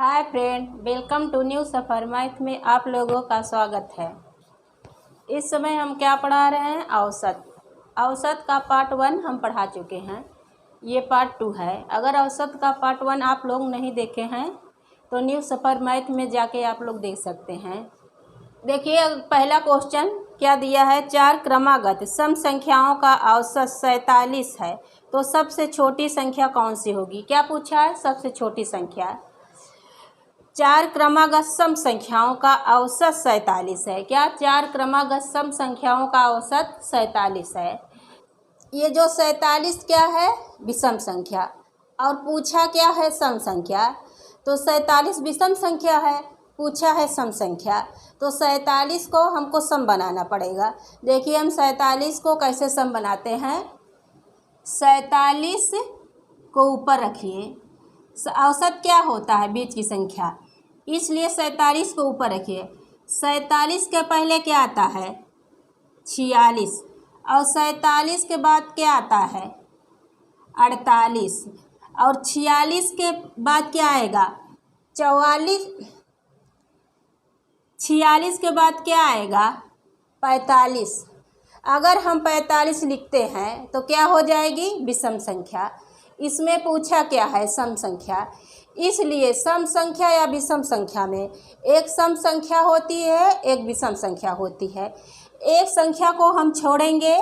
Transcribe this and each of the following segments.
Hi friend, welcome to new Safar math में आप लोगों का स्वागत है। इस समय हम क्या पढ़ा रहे हैं? औसत का पार्ट 1 हम पढ़ा चुके हैं। ये पार्ट 2 है। अगर औसत का पार्ट 1 आप लोग नहीं देखे हैं तो न्यू सफ़र मैथ में जाके आप लोग देख सकते हैं। देखिए, पहला क्वेश्चन क्या दिया है? 4 क्रमागत सम संख्याओं का औसत 47 है, तो सबसे छोटी संख्या कौन सी होगी? क्या पूछा है? सबसे छोटी संख्या। 4 क्रमागत सम संख्याओं का औसत 47 है। क्या? 4 क्रमागत सम संख्याओं का औसत 47 है। ये जो 47 क्या है? विषम संख्या। और पूछा क्या है? सम संख्या। तो 47 विषम संख्या है, पूछा है सम संख्या, तो 47 को हमको सम बनाना पड़ेगा। देखिए, हम 47 को कैसे सम बनाते हैं। 47 को ऊपर रखिए। औसत क्या होता है? बीच की संख्या, इसलिए 47 को ऊपर रखिए। 47 के पहले क्या आता है? 46। और 47 के बाद क्या आता है? 48। और 46 के बाद क्या आएगा? 44। 46 के बाद क्या आएगा? 45। अगर हम 45 लिखते हैं तो क्या हो जाएगी? विषम संख्या। इसमें पूछा क्या है? सम संख्या। इसलिए सम संख्या या विषम संख्या में एक सम संख्या होती है, एक विषम संख्या होती है। एक संख्या को हम छोड़ेंगे,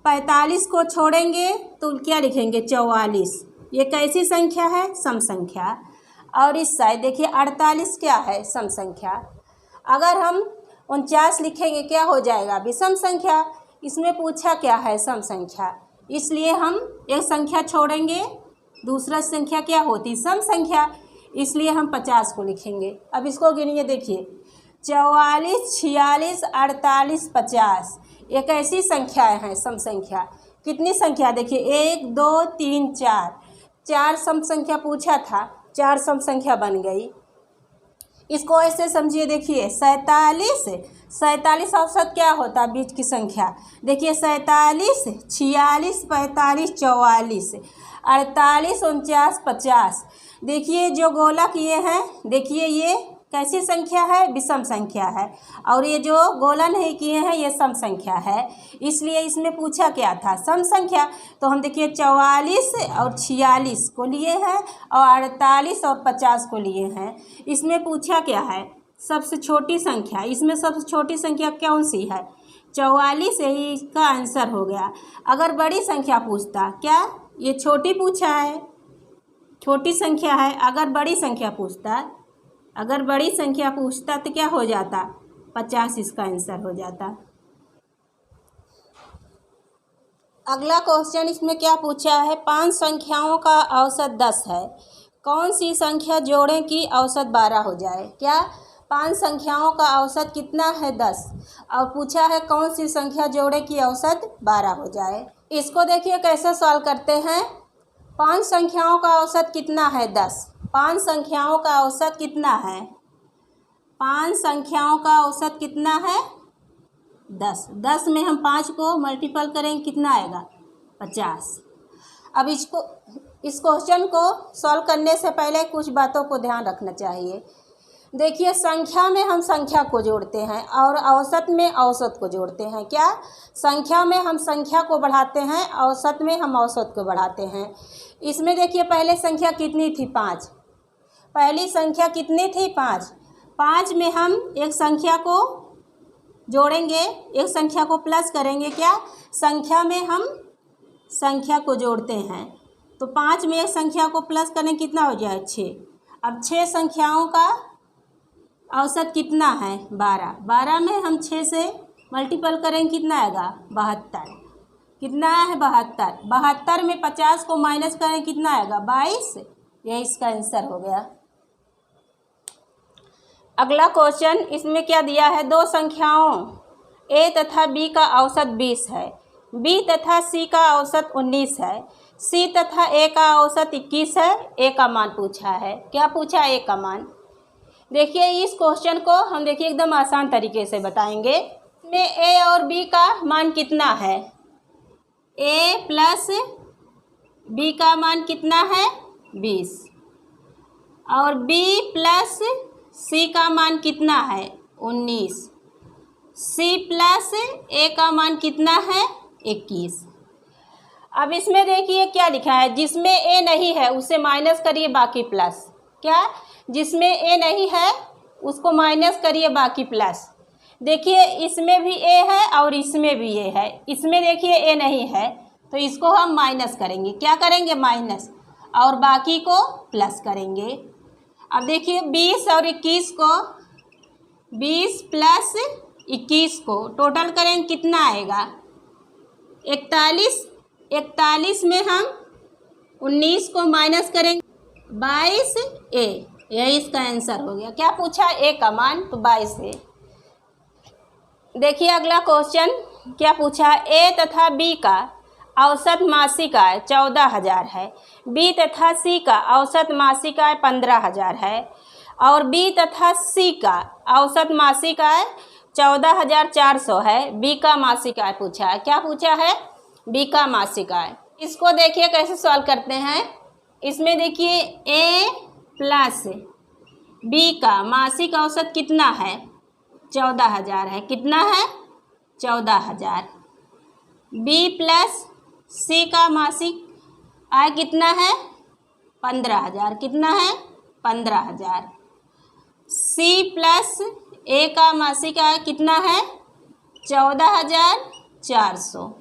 45 को छोड़ेंगे तो क्या लिखेंगे? 44। ये कैसी संख्या है? सम संख्या। और इस साइड देखिए, 48 क्या है? सम संख्या। अगर हम 49 लिखेंगे क्या हो जाएगा? विषम संख्या। इसमें पूछा क्या है? सम संख्या। इसलिए हम एक संख्या छोड़ेंगे, दूसरा संख्या क्या होती? सम संख्या। इसलिए हम 50 को लिखेंगे। अब इसको गिनिए, देखिए 44, 46, 48, 50। एक ऐसी संख्याएँ हैं सम संख्या। कितनी संख्या? देखिए 1, 2, 3, 4। 4 सम संख्या पूछा था, 4 सम संख्या बन गई। इसको ऐसे समझिए, देखिए 47 औसत क्या होता? बीच की संख्या। देखिए 47, 46, 45, 44, 48, 49, 50। देखिए जो गोलक ये हैं, देखिए ये कैसी संख्या है? विषम संख्या है। और ये जो गोला नहीं किए हैं ये सम संख्या है। इसलिए इसमें पूछा क्या था? सम संख्या। तो हम देखिए 44 और 46 को लिए हैं और 48 और 50 को लिए हैं। इसमें पूछा क्या है? सबसे छोटी संख्या। इसमें सबसे छोटी संख्या कौन सी है? 44। यही इसका आंसर हो गया। अगर बड़ी संख्या पूछता, क्या ये छोटी पूछा है? छोटी संख्या है। अगर बड़ी संख्या पूछता तो क्या हो जाता? 50 इसका आंसर हो जाता। अगला क्वेश्चन इसमें क्या पूछा है? 5 संख्याओं का औसत 10 है, कौन सी संख्या जोड़ें कि औसत 12 हो जाए? क्या? 5 संख्याओं का औसत कितना है? 10। और पूछा है कौन सी संख्या जोड़ें कि औसत 12 हो जाए। इसको देखिए कैसे सॉल्व करते हैं। 5 संख्याओं का औसत कितना है? 10। 5 संख्याओं का औसत कितना है? 5 संख्याओं का औसत कितना है? 10। 10 में हम 5 को मल्टीपल करेंगे, कितना आएगा? 50। अब इस क्वेश्चन को सॉल्व करने से पहले कुछ बातों को ध्यान रखना चाहिए। देखिए, संख्या में हम संख्या को जोड़ते हैं और औसत में औसत को जोड़ते हैं। क्या? संख्या में हम संख्या को बढ़ाते हैं, औसत में हम औसत को बढ़ाते हैं। इसमें देखिए पहले संख्या कितनी थी? 5। पहली संख्या कितनी थी? 5। 5 में हम एक संख्या को जोड़ेंगे, एक संख्या को प्लस करेंगे। क्या? संख्या में हम संख्या को जोड़ते हैं, तो 5 में एक संख्या को प्लस करें, कितना हो जाए? 6। अब 6 संख्याओं का औसत कितना है? 12। 12 में हम 6 से मल्टीपल करें, कितना आएगा? 72। कितना है? 72। 72 में 50 को माइनस करें, कितना आएगा? 22। यही इसका आंसर हो गया। अगला क्वेश्चन इसमें क्या दिया है? 2 संख्याओं a तथा b का औसत 20 है, b तथा c का औसत 19 है, c तथा a का औसत 21 है। a का मान पूछा है। क्या पूछा? a का मान। देखिए इस क्वेश्चन को हम देखिए एकदम आसान तरीके से बताएंगे। में a और b का मान कितना है? a प्लस b का मान कितना है? 20। और b प्लस c का मान कितना है 19, c प्लस a का मान कितना है 21। अब इसमें देखिए क्या लिखा है, जिसमें a नहीं है उसे माइनस करिए बाकी प्लस। क्या, जिसमें a नहीं है उसको माइनस करिए बाकी प्लस। देखिए इसमें भी a है और इसमें भी a है, इसमें देखिए a नहीं है तो इसको हम माइनस करेंगे। क्या करेंगे, माइनस, और बाकी को प्लस करेंगे। अब देखिए 20 और 21 को, 20 प्लस 21 को टोटल करेंगे कितना आएगा 41। 41 में हम 19 को माइनस करेंगे 22a, यही इसका आंसर हो गया। क्या पूछा, a का मान, तो 22a। देखिए अगला क्वेश्चन क्या पूछा, a तथा b का औसत मासिक आय 14,000 है, b तथा c का औसत मासिक आय 15,000 है और b तथा c का औसत मासिक आय 14,400 है। b का मासिक आय पूछा है। क्या पूछा है, b का मासिक आय। इसको देखिए कैसे सॉल्व करते हैं। इसमें देखिए a प्लस b का मासिक औसत कितना है 14,000 है, कितना है 14,000। b प्लस c का मासिक आय कितना है 15,000, कितना है 15,000। c प्लस a का मासिक आय कितना है 14,400,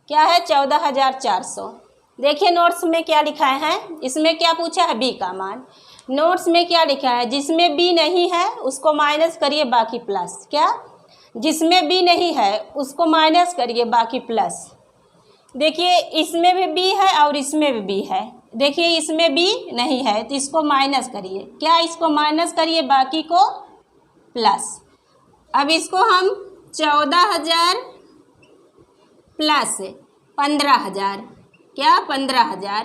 क्या है 14,400। देखिए नोट्स में क्या लिखा है, इसमें क्या पूछा है b का मान। नोट्स में क्या लिखा है, जिसमें b नहीं है उसको माइनस करिए बाकी प्लस। क्या, जिसमें b नहीं है उसको माइनस करिए बाकी प्लस। देखिए इसमें भी b है और इसमें भी b है। देखिए इसमें b नहीं है तो इसको माइनस करिए। क्या, इसको माइनस करिए बाकी को प्लस। अब इसको हम 14,000 प्लस 15,000, क्या 15,000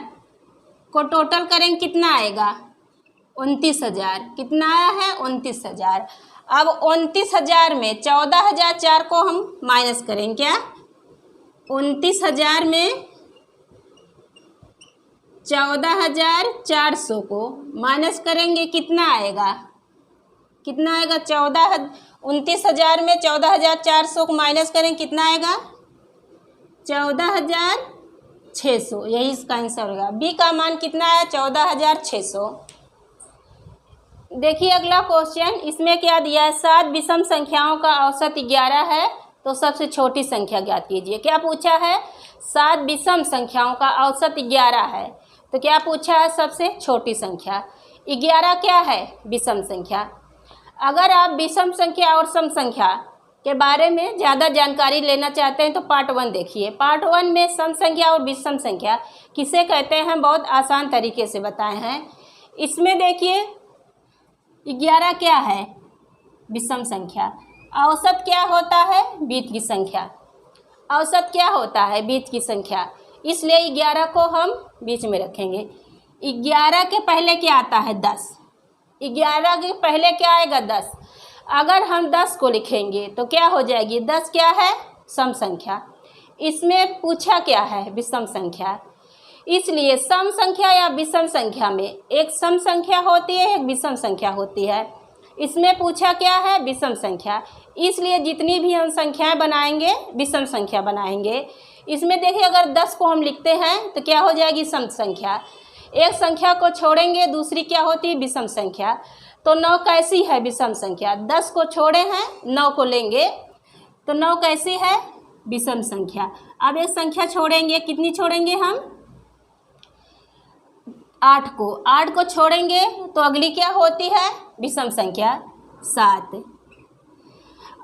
को टोटल करेंगे कितना आएगा 29,000, कितना आया है 29,000। अब 29,000 में 14,004 को हम माइनस करेंगे। क्या, 29,000 में 14,400 को माइनस करेंगे कितना आएगा, कितना आएगा 29,000 में 14,400 को माइनस करेंगे कितना आएगा 14,600, यही इसका आंसर होगा। बी का मान कितना है 14,600। देखिए अगला क्वेश्चन, इसमें क्या दिया है, 7 विषम संख्याओं का औसत 11 है तो सबसे छोटी संख्या ज्ञात कीजिए। क्या पूछा है, 7 विषम संख्याओं का औसत 11 है तो क्या पूछा है, सबसे छोटी संख्या। 11 क्या है, विषम संख्या। अगर आप विषम संख्या और सम संख्या के बारे में ज़्यादा जानकारी लेना चाहते हैं तो पार्ट 1 देखिए। पार्ट 1 में सम संख्या और विषम संख्या किसे कहते हैं बहुत आसान तरीके से बताए हैं। इसमें देखिए 11 क्या है, विषम संख्या। औसत क्या होता है, बीच की संख्या। औसत क्या होता है, बीच की संख्या, इसलिए 11 को हम बीच में रखेंगे। 11 के पहले क्या आता है 10, 11 के पहले क्या आएगा 10। अगर हम 10 को लिखेंगे तो क्या हो जाएगी, 10 क्या है सम संख्या। इसमें पूछा क्या है, विषम संख्या। इसलिए सम संख्या या विषम संख्या में एक सम संख्या होती है, एक विषम संख्या होती है। इसमें पूछा क्या है, विषम संख्या, इसलिए जितनी भी हम संख्याएं बनाएंगे विषम संख्या बनाएंगे। इसमें देखिए अगर 10 को हम लिखते हैं तो क्या हो जाएगी सम संख्या। एक संख्या को छोड़ेंगे दूसरी क्या होती है, विषम संख्या। तो 9 कैसी है, विषम संख्या। 10 को छोड़े हैं 9 को लेंगे तो 9 कैसी है, विषम संख्या। अब एक संख्या छोड़ेंगे, कितनी छोड़ेंगे हम 8 को। 8 को छोड़ेंगे तो अगली क्या होती है, विषम संख्या 7।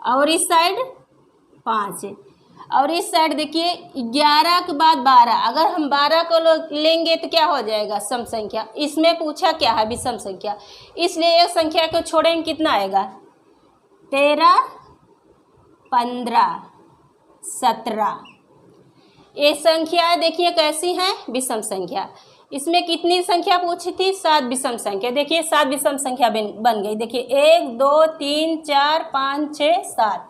और इस साइड 5 और इस साइड देखिए 11 के बाद 12। अगर हम 12 को लेंगे तो क्या हो जाएगा, सम संख्या। इसमें पूछा क्या है, विषम संख्या, इसलिए एक संख्या को छोड़ेंगे कितना आएगा 13, 15, 17। ये संख्या देखिए कैसी हैं, विषम संख्या। इसमें कितनी संख्या पूछी थी, 7 विषम संख्या। देखिए 7 विषम संख्या बन गई। देखिए 1 2 3 4 5 6 7,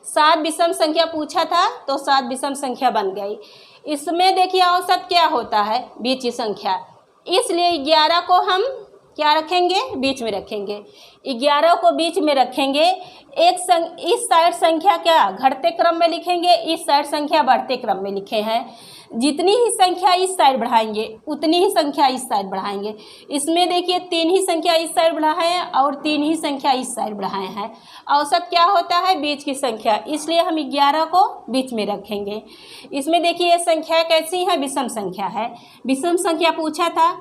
7 विषम संख्या पूछा था तो 7 विषम संख्या बन गई। इसमें देखिए औसत क्या होता है, बीच की संख्या, इसलिए 11 को हम क्या रखेंगे, बीच में रखेंगे। 11 को बीच में रखेंगे। इस साइड संख्या क्या घटते क्रम में लिखेंगे, इस साइड संख्या बढ़ते क्रम में लिखे हैं। जितनी ही संख्या इस साइड बढ़ाएंगे उतनी ही संख्या इस साइड बढ़ाएंगे। इसमें देखिए 3 ही संख्या इस साइड बढ़ाए हैं और 3 ही संख्या इस साइड बढ़ाए हैं। औसत क्या होता है, बीच की संख्या, इसलिए हम 11 को बीच में रखेंगे। इसमें देखिए ये संख्या कैसी है, विषम संख्या है। विषम संख्या पूछा था,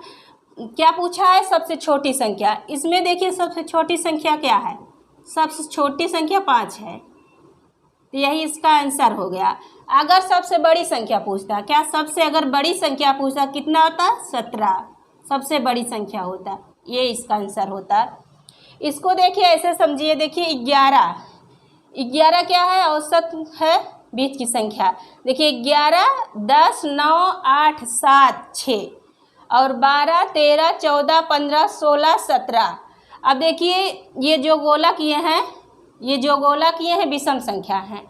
क्या पूछा है, सबसे छोटी संख्या। इसमें देखिए सबसे छोटी संख्या क्या है, सबसे छोटी संख्या 5 है, तो यही इसका आंसर हो गया। अगर सबसे बड़ी संख्या पूछता, क्या सबसे अगर बड़ी संख्या पूछता कितना होता, 17 सबसे बड़ी संख्या होता, ये इसका आंसर होता। इसको देखिए ऐसे समझिए, देखिए 11 क्या है, औसत है बीच की संख्या। देखिए 11, 10, 9, 8, 7, 6 और 12, 13, 14, 15, 16, 17। अब देखिए ये जो गोला किए हैं, ये जो गोला किए हैं विषम संख्या है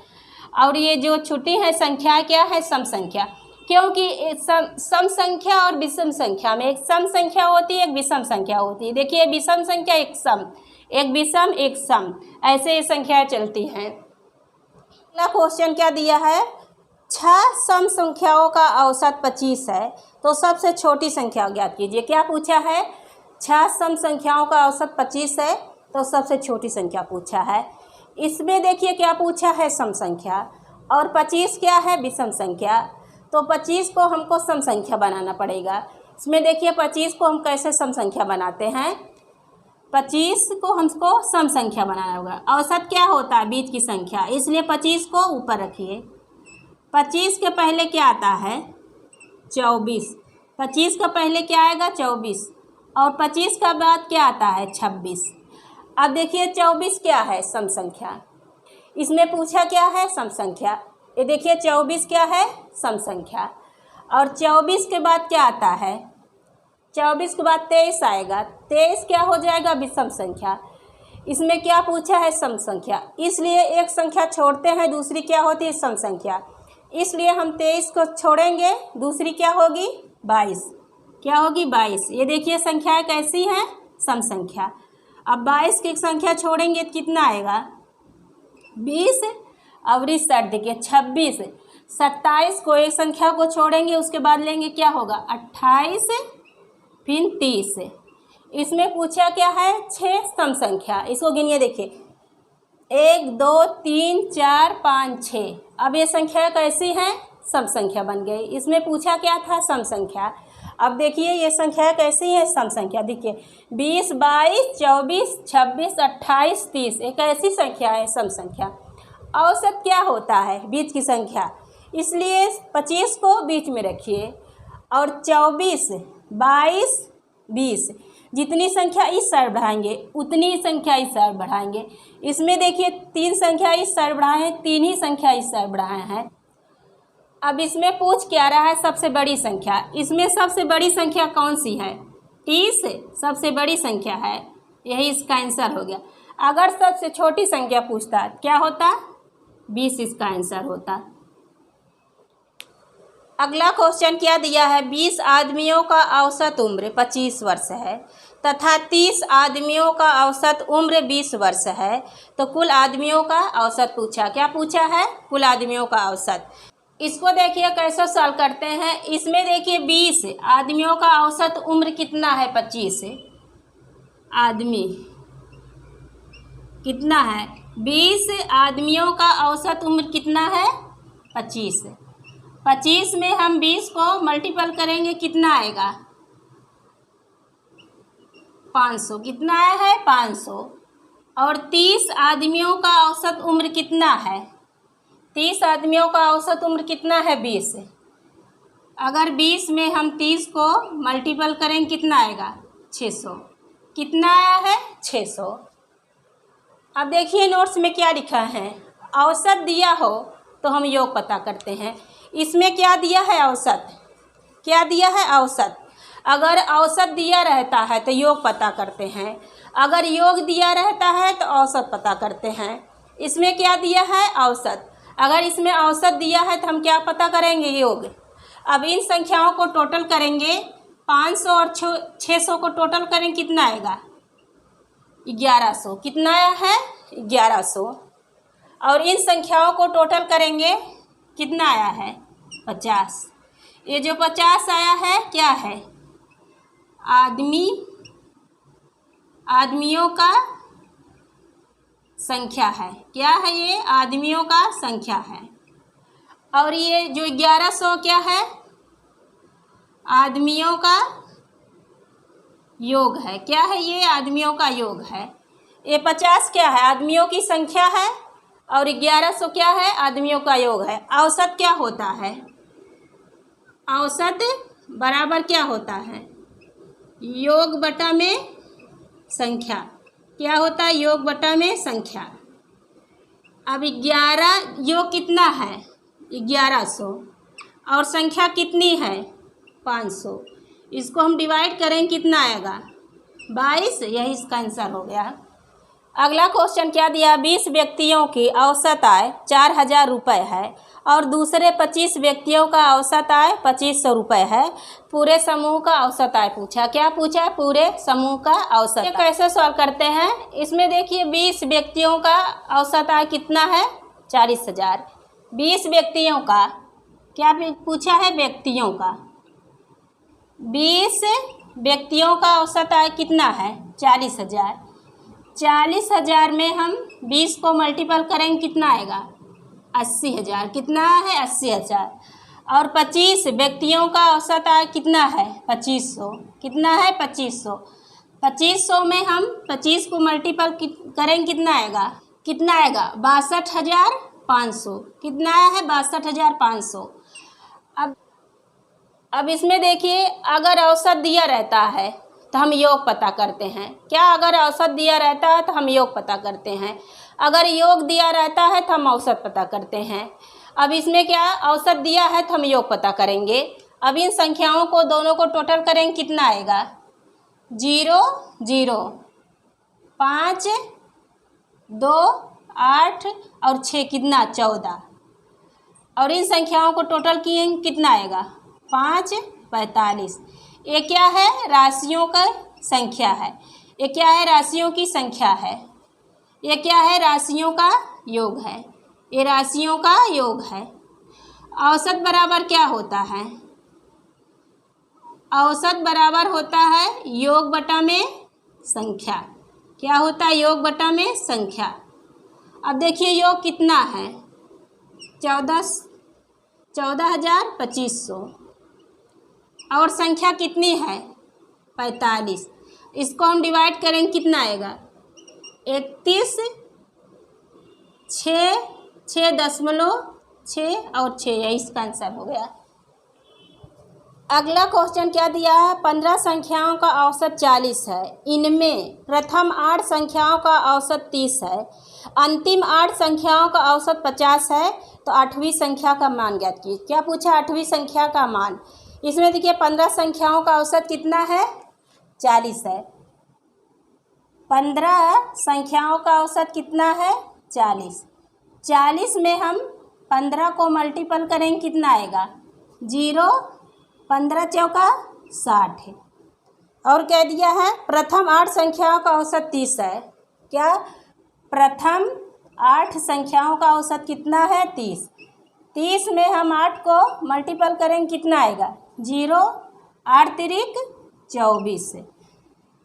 और ये जो छुट्टी है संख्या क्या है, सम संख्या। क्योंकि सम संख्या और विषम संख्या में एक सम संख्या होती है, एक विषम संख्या होती है। देखिए विषम संख्या एक सम, एक विषम, एक सम, ऐसे ये संख्याएं चलती हैं। अगला क्वेश्चन क्या दिया है, 6 सम संख्याओं का औसत 25 है, तो सबसे छोटी संख्या ज्ञात कीजिए। क्या पूछा है, 6 सम संख्याओं का औसत 25 है, तो सबसे छोटी संख्या पूछा है। इसमें देखिए क्या पूछा है, सम संख्या, और 25 क्या है, विषम संख्या। तो 25 को हमको सम संख्या बनाना पड़ेगा। इसमें देखिए 25 को हम कैसे सम संख्या बनाते हैं, 25 को हमको सम संख्या बनाना होगा। औसत क्या होता है, बीच की संख्या, इसलिए 25 को ऊपर रखिए। 25 के पहले क्या आता है, 24। 25 का पहले क्या आएगा, 24, और 25 का बाद क्या आता है, 26। अब देखिए 24 क्या है, सम संख्या। इसमें पूछा क्या है, सम संख्या। ये देखिए 24 क्या है, सम संख्या। और 24 के बाद क्या आता है, 24 के बाद 23 आएगा। 23 क्या हो जाएगा, विषम संख्या। इसमें क्या पूछा है, सम संख्या, इसलिए एक संख्या छोड़ते हैं, दूसरी क्या होती है, सम संख्या। इसलिए हम 23 को छोड़ेंगे, दूसरी क्या होगी, 22। क्या होगी, 22। ये देखिए संख्याएं कैसी हैं, सम संख्या। अब 22 की संख्या छोड़ेंगे तो कितना आएगा, 20, और इस साइड देखिए 26। 27 को एक संख्या को छोड़ेंगे, उसके बाद लेंगे क्या होगा, 28, फिर 30। इसमें पूछा क्या है, 6 सम संख्या। इसको गिनिए, देखिए 1, 2, 3, 4, 5, 6। अब ये संख्या कैसी हैं, सम संख्या बन गई। इसमें पूछा क्या था, सम संख्या। अब देखिए ये संख्या कैसी है, सम संख्या। देखिए 20, 22, 24, 26, 28, 30 एक ऐसी संख्या है, सम संख्या। औसत क्या होता है, बीच की संख्या, इसलिए 25 को बीच में रखिए और 24, 22, 20 जितनी संख्या इस साइड बढ़ाएंगे उतनी संख्या इस साइड बढ़ाएंगे। इसमें देखिए 3 संख्या इस साइड बढ़ाए हैं, 3 ही संख्या इस साइड बढ़ाए हैं। अब इसमें पूछ क्या रहा है, सबसे बड़ी संख्या। इसमें सबसे बड़ी संख्या कौन सी है, 30 सबसे बड़ी संख्या है, यही इसका आंसर हो गया। अगर सबसे छोटी संख्या पूछता क्या होता, 20 इसका आंसर होता। अगला क्वेश्चन क्या दिया है, 20 आदमियों का औसत उम्र 25 वर्ष है तथा 30 आदमियों का औसत उम्र 20 वर्ष है, तो कुल आदमियों का औसत पूछा। क्या पूछा है, कुल आदमियों का औसत। इसको देखिए कैसे सॉल्व करते हैं। इसमें देखिए 20 आदमियों का औसत उम्र कितना है, 25 आदमी कितना है, 20 आदमियों का औसत उम्र कितना है, 25। 25 में हम 20 को मल्टीपल करेंगे, कितना आएगा, 500। कितना आया है, 500। और 30 आदमियों का औसत उम्र कितना है, 30 आदमियों का औसत उम्र कितना है, 20। अगर 20 में हम 30 को मल्टीपल करेंगे कितना आएगा, 600। कितना आया है, 600। अब देखिए नोट्स में क्या लिखा है, औसत दिया हो तो हम योग पता करते हैं। इसमें क्या दिया है, औसत। क्या दिया है, औसत। अगर औसत दिया रहता है तो योग पता करते हैं, अगर योग दिया रहता है तो औसत पता करते हैं। इसमें क्या दिया है, औसत। अगर इसमें औसत दिया है तो हम क्या पता करेंगे, योग। अब इन संख्याओं को टोटल करेंगे, 500 और 600 को टोटल करें कितना आएगा? 1100। कितना आया है? 1100। और इन संख्याओं को टोटल करेंगे कितना आया है? 50। ये जो 50 आया है क्या है? आदमियों का संख्या है। क्या है ये? आदमियों का संख्या है। और ये जो 1100 क्या है? आदमियों का योग है। क्या है ये? आदमियों का योग है। ये 50 क्या है? आदमियों की संख्या है और 1100 क्या है? आदमियों का योग है। औसत क्या होता है? औसत बराबर क्या होता है? योग बटा में संख्या। क्या होता है? योग बटा में संख्या। अब 11 योग कितना है? 1100 और संख्या कितनी है? 500। इसको हम डिवाइड करें कितना आएगा? 22। यही इसका आंसर हो गया। अगला क्वेश्चन क्या दिया? 20 व्यक्तियों की औसत आय 4000 रुपये है और दूसरे 25 व्यक्तियों का औसत आय 2500 रुपये है। पूरे समूह का औसत आय पूछा। क्या पूछा? पूरे समूह का औसत। ये कैसे सॉल्व करते हैं? इसमें देखिए 20 व्यक्तियों का औसत आय कितना है? 40,000। 20 व्यक्तियों का क्या पूछा है? व्यक्तियों का। 20 व्यक्तियों का औसत आय कितना है? 40,000। 40,000 में हम 20 को मल्टीपल करेंगे कितना आएगा? 80,000। कितना है? 80,000। और 25 व्यक्तियों का औसत आय कितना है? 2500। कितना है? 2500। 2500 में हम 25 को मल्टीपल करेंगे कितना आएगा? कितना आएगा? 62,500। कितना है? 62,500। अब इसमें देखिए अगर औसत दिया रहता है तो हम योग पता करते हैं। क्या? अगर औसत दिया रहता है तो हम योग पता करते हैं। अगर योग दिया रहता है तो हम औसत पता करते हैं। अब इसमें क्या? औसत दिया है तो हम योग पता करेंगे। अब इन संख्याओं को दोनों को टोटल करेंगे कितना आएगा? 0 0 5 2 8 और 6 कितना? 14। और इन संख्याओं को टोटल किए कितना आएगा? 5 45। ये क्या है? राशियों का संख्या है। ये क्या है? राशियों की संख्या है। ये क्या है? राशियों का योग है। ये राशियों का योग है। औसत बराबर क्या होता है? औसत बराबर होता है योग बटा में संख्या। क्या होता है? योग बटा में संख्या। अब देखिए योग कितना है? 14,2500 और संख्या कितनी है? 45। इसको हम डिवाइड करेंगे कितना आएगा? 31 6 6.6 और 6। यही इसका आंसर हो गया। अगला क्वेश्चन क्या दिया है? 15 संख्याओं का औसत 40 है। इनमें प्रथम 8 संख्याओं का औसत 30 है। अंतिम 8 संख्याओं का औसत 50 है। तो 8वीं संख्या का मान ज्ञात कीजिए। क्या पूछा? 8वीं संख्या का मान। इसमें देखिए 15 संख्याओं का औसत कितना है? 40 है। 15 संख्याओं का औसत कितना है? 40। 40 में हम 15 को मल्टीपल करेंगे कितना आएगा? 0 15 चौका 60 है। और क्या दिया है? प्रथम 8 संख्याओं का औसत 30 है। क्या? प्रथम 8 संख्याओं का औसत कितना है? 30। 30 में हम 8 को मल्टीपल करेंगे कितना आएगा? 0 8 तिरिक 24।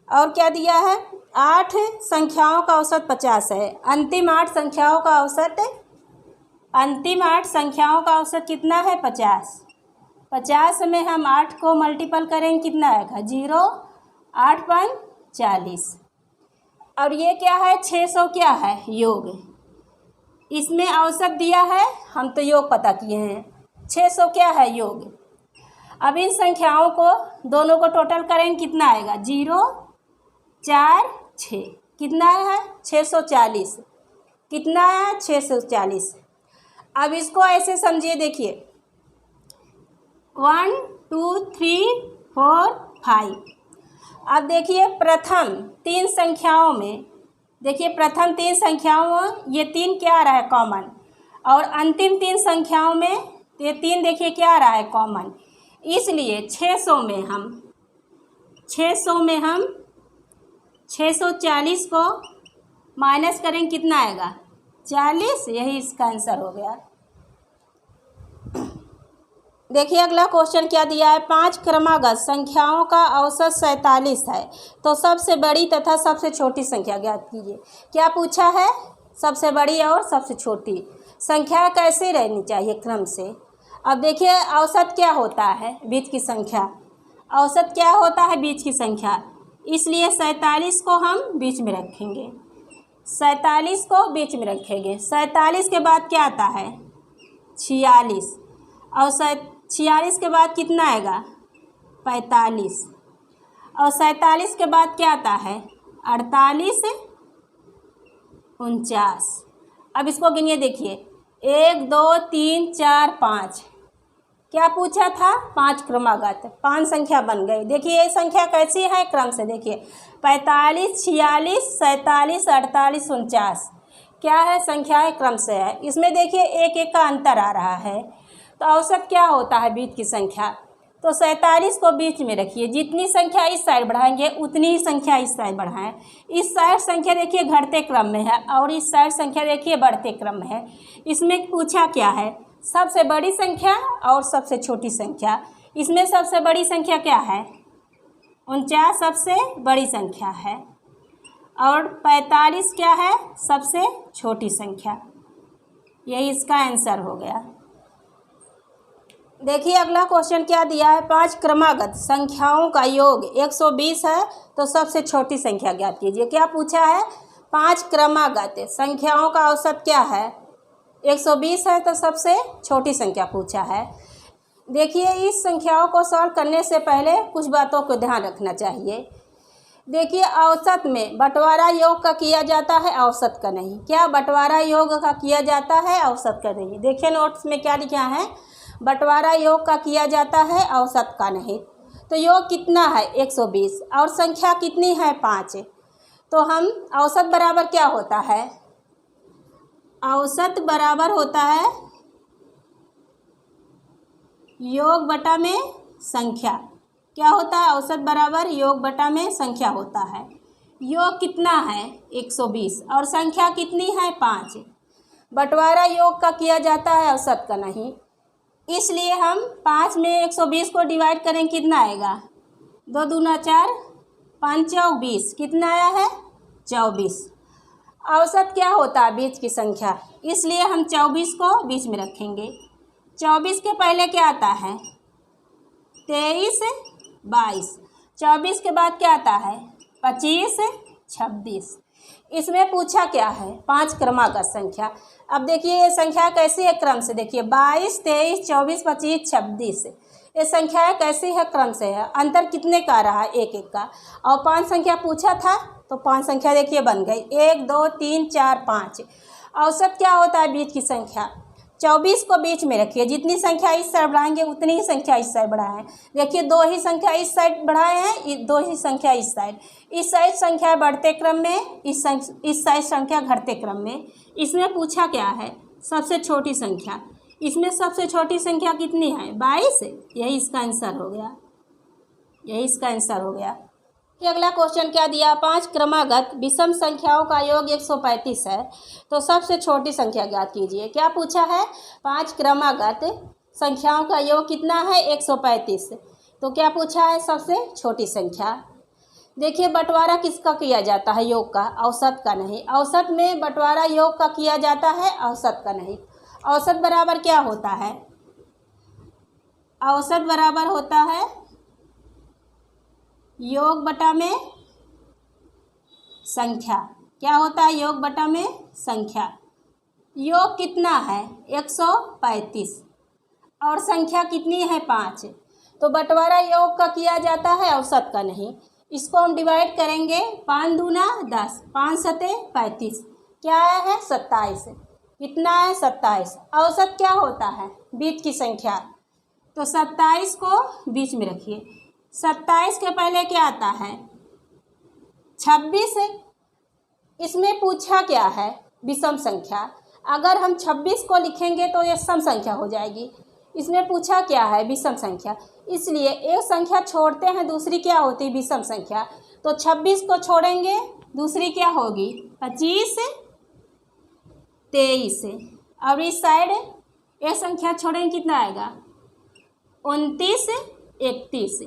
और क्या दिया है? 8 संख्याओं का औसत 50 है। अंतिम 8 संख्याओं का औसत कितना है? 50। 50 में हम 8 को मल्टीपल करेंगे कितना आएगा? 0 8 5 40। और ये क्या है? 600 क्या है? योग। इसमें औसत दिया है, हम तो योग पता किए हैं। 600 क्या है? योग। अब इन संख्याओं को दोनों को टोटल करेंगे कितना आएगा? 0 4 6। कितना है? 640। कितना है? 640। अब इसको ऐसे समझिए, देखिए 1 2 3 4 5। अब देखिए प्रथम 3 संख्याओं में, देखिए प्रथम 3 संख्याओं में ये 3 क्या आ रहा है? कॉमन। और अंतिम 3 संख्याओं में ये 3 देखिए क्या आ रहा है? कॉमन। इसलिए 600 में हम 600 में हम 640 को माइनस करेंगे, कितना आएगा? 40। यही इसका आंसर हो गया। देखिए अगला क्वेश्चन क्या दिया है। 5 क्रमागत संख्याओं का औसत 47 है, तो सबसे बड़ी तथा सबसे छोटी संख्या ज्ञात कीजिए। क्या पूछा है? सबसे बड़ी और सबसे छोटी संख्या कैसे रहनी चाहिए क्रम से। अब देखिए औसत क्या होता है? बीच की संख्या। औसत क्या होता है? बीच की संख्या। इसलिए 47 को हम बीच में रखेंगे। 47 को बीच में रखेंगे। 47 के बाद क्या आता है? 46। और 46 के बाद कितना आएगा? 45। और 47 के बाद क्या आता है? 48, 49। अब इसको गिनिए, देखिए 1 2 3 4 5। क्या पूछा था? 5 क्रमागत, 5 संख्या बन गई। देखिए ये संख्या कैसी है क्रम से। देखिए 45, 46, 47, 48, 49 क्या है? संख्याएं क्रम से है। इसमें देखिए एक एक का अंतर आ रहा है। तो औसत क्या होता है? बीच की संख्या। तो 47 को बीच में रखिए। जितनी संख्या इस साइड बढ़ाएंगे उतनी ही संख्या इस साइड बढ़ाएं। इस साइड संख्या देखिए घटते क्रम में है और इस साइड संख्या देखिए बढ़ते क्रम में है। इसमें पूछा क्या है? सबसे बड़ी संख्या और सबसे छोटी संख्या। इसमें सबसे बड़ी संख्या क्या है? 49 सबसे बड़ी संख्या है और 45 क्या है? सबसे छोटी संख्या। यही इसका आंसर हो गया। देखिए अगला क्वेश्चन क्या दिया है। 5 क्रमागत संख्याओं का योग 120 है, तो सबसे छोटी संख्या ज्ञात कीजिए। क्या पूछा है? 5 क्रमागत संख्याओं का औसत क्या है? 120 है, तो सबसे छोटी संख्या पूछा है। देखिए इस संख्याओं को सॉल्व करने से पहले कुछ बातों को ध्यान रखना चाहिए। देखिए औसत में बंटवारा योग का किया जाता है, औसत का नहीं। क्या? बंटवारा योग का किया जाता है, औसत का नहीं। देखिए नोट्स में क्या लिखा है? बंटवारा योग का किया जाता है, औसत का नहीं। तो योग कितना है? 120 और संख्या कितनी है? 5। तो हम औसत बराबर क्या होता है? औसत बराबर होता है योग बटा में संख्या। क्या होता है? औसत बराबर योग बटा में संख्या होता है। योग कितना है? 120 और संख्या कितनी है? 5। बंटवारा योग का किया जाता है, औसत का नहीं। इसलिए हम 5 में 120 को डिवाइड करें, कितना आएगा? 2 दूना 4, 5 चौक 20। कितना आया है? 24। औसत क्या होता है? बीच की संख्या। इसलिए हम 24 को बीच में रखेंगे। 24 के पहले क्या आता है? 23, 22। 24 के बाद क्या आता है? 25, 26। इसमें पूछा क्या है? 5 क्रमागत संख्या। अब देखिए ये संख्या कैसी है क्रम से। देखिए 22, 23, 24, 25, 26 ये संख्याएं कैसी है? क्रम से है। अंतर कितने का रहा? एक एक का। और 5 संख्या पूछा था, तो 5 संख्या देखिए बन गई। 1 2 3 4 5। औसत क्या होता है? बीच की संख्या। 24 को बीच में रखिए। जितनी संख्या इस साइड बढ़ाएंगे उतनी ही संख्या इस साइड बढ़ाएं। देखिए 2 ही संख्या इस साइड बढ़ाए हैं, 2 ही संख्या इस साइड। इस साइड संख्या बढ़ते क्रम में, इस साइड संख्या घटते क्रम में। इसमें पूछा क्या है? सबसे छोटी संख्या। इसमें सबसे छोटी संख्या कितनी है? 22। यही इसका आंसर हो गया। यही इसका आंसर हो गया। कि अगला क्वेश्चन क्या दिया? 5 क्रमागत विषम संख्याओं का योग 135 है, तो सबसे छोटी संख्या ज्ञात कीजिए। क्या पूछा है? 5 क्रमागत संख्याओं का योग कितना है? 135। तो क्या पूछा है? सबसे छोटी संख्या। देखिए बंटवारा किसका किया जाता है? योग का, औसत का नहीं। औसत में बंटवारा योग का किया जाता है, औसत का नहीं। औसत बराबर क्या होता है? औसत बराबर होता है योग बटा में संख्या। क्या होता है? योग बटा में संख्या। योग कितना है? 135 और संख्या कितनी है? 5। तो बंटवारा योग का किया जाता है, औसत का नहीं। इसको हम डिवाइड करेंगे। 5 दूना 10, 5 सते 35। क्या आया है? 27। कितना है? 27। औसत क्या होता है? बीच की संख्या। तो 27 को बीच में रखिए। 27 के पहले क्या आता है? 26। इसमें पूछा क्या है? विषम संख्या। अगर हम 26 को लिखेंगे तो ये सम संख्या हो जाएगी। इसमें पूछा क्या है, विषम संख्या, इसलिए एक संख्या छोड़ते हैं दूसरी क्या होती है, विषम संख्या। तो 26 को छोड़ेंगे, दूसरी क्या होगी, 25, 23। और इस साइड एक संख्या छोड़ेंगे, कितना आएगा, 29, 31।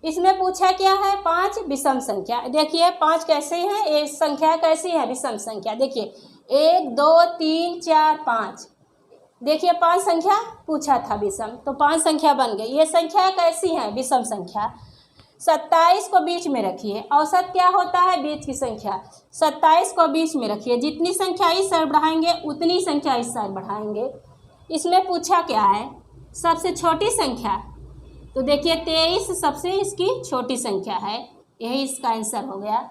इसमें पूछा क्या है, 5 विषम संख्या। देखिए 5 कैसे हैं, ये संख्या कैसी है, विषम संख्या। देखिए 1 2 3 4 5, देखिए 5 संख्या पूछा था विषम, तो 5 संख्या बन गई। ये संख्या कैसी है, विषम संख्या। 27 को बीच में रखिए, औसत क्या होता है, बीच की संख्या। 27 को बीच में रखिए, जितनी संख्या इस साइड बढ़ाएंगे उतनी संख्या इस साइड बढ़ाएंगे। इसमें पूछा क्या है, सबसे छोटी संख्या, तो देखिए 23 सबसे इसकी छोटी संख्या है, यही इसका आंसर हो गया।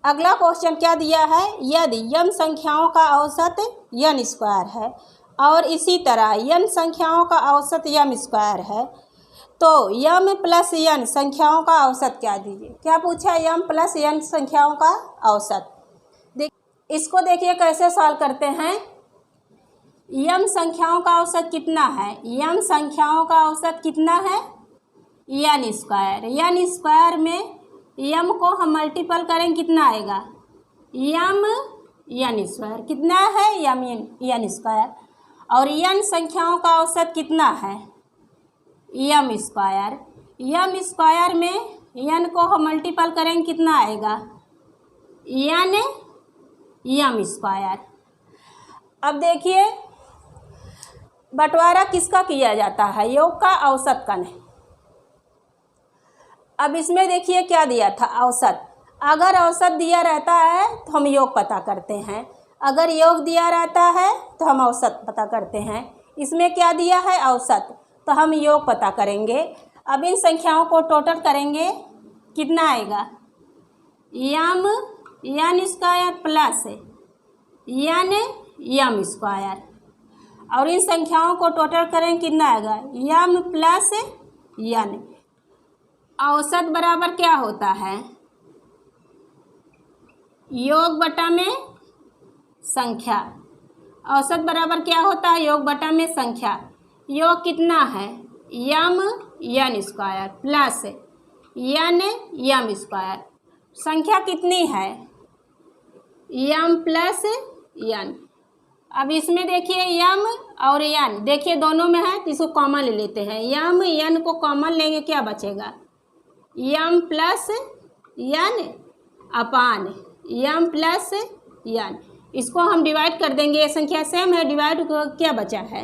अगला क्वेश्चन क्या दिया है, यदि m संख्याओं का औसत n स्क्वायर है और इसी तरह n संख्याओं का औसत m स्क्वायर है, तो m प्लस n संख्याओं का औसत क्या दीजिए। क्या पूछा, m प्लस n संख्याओं का औसत। इसको देखिए कैसे सॉल्व करते हैं। m संख्याओं का औसत कितना है, m संख्याओं का औसत कितना है, n स्क्वायर। n स्क्वायर में m को हम मल्टीपल करें, कितना आएगा, m n स्क्वायर, कितना है, m n स्क्वायर। और n संख्याओं का औसत कितना है, m स्क्वायर। m स्क्वायर में n को हम मल्टीपल करें, कितना आएगा, n m स्क्वायर। अब देखिए बंटवारा किसका किया जाता है, योग का, औसत का नहीं। अब इसमें देखिए क्या दिया था, औसत। अगर औसत दिया रहता है तो हम योग पता करते हैं, अगर योग दिया रहता है तो हम औसत पता करते हैं। इसमें क्या दिया है, औसत, तो हम योग पता करेंगे। अब इन संख्याओं को टोटल करेंगे, कितना आएगा, m n square plus n m square. और इन संख्याओं को टोटल करें, कितना आएगा, m प्लस n। औसत बराबर क्या होता है, योग बटा में संख्या। औसत बराबर क्या होता है, योग बटा में संख्या। योग कितना है, m n square plus n m square. संख्या कितनी है, m प्लस n। अब इसमें देखिए m और n, देखिए दोनों में है तो इसको कॉमन ले लेते हैं। m n को कॉमन लेंगे, क्या बचेगा, m प्लस n अपान m प्लस n। इसको हम डिवाइड कर देंगे, ये संख्या सेम है, डिवाइड क्या बचा है,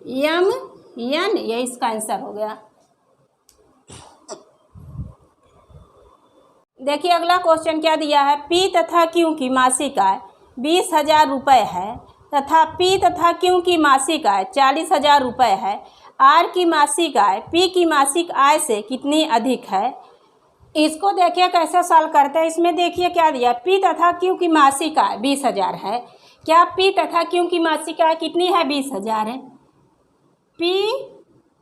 m n, ये इसका आंसर हो गया। देखिए अगला क्वेश्चन क्या दिया है, p तथा q की मासिक आय 20,000 रुपये है तथा p तथा q की मासिक आय 40,000 रुपये है। r की मासिक आय p की मासिक आय से कितनी अधिक है। इसको देखिए कैसे सॉल्व करते हैं। इसमें देखिए क्या दिया, p तथा q की मासिक आय 20,000 है। क्या p तथा q की मासिक आय कितनी है, 20,000 है। p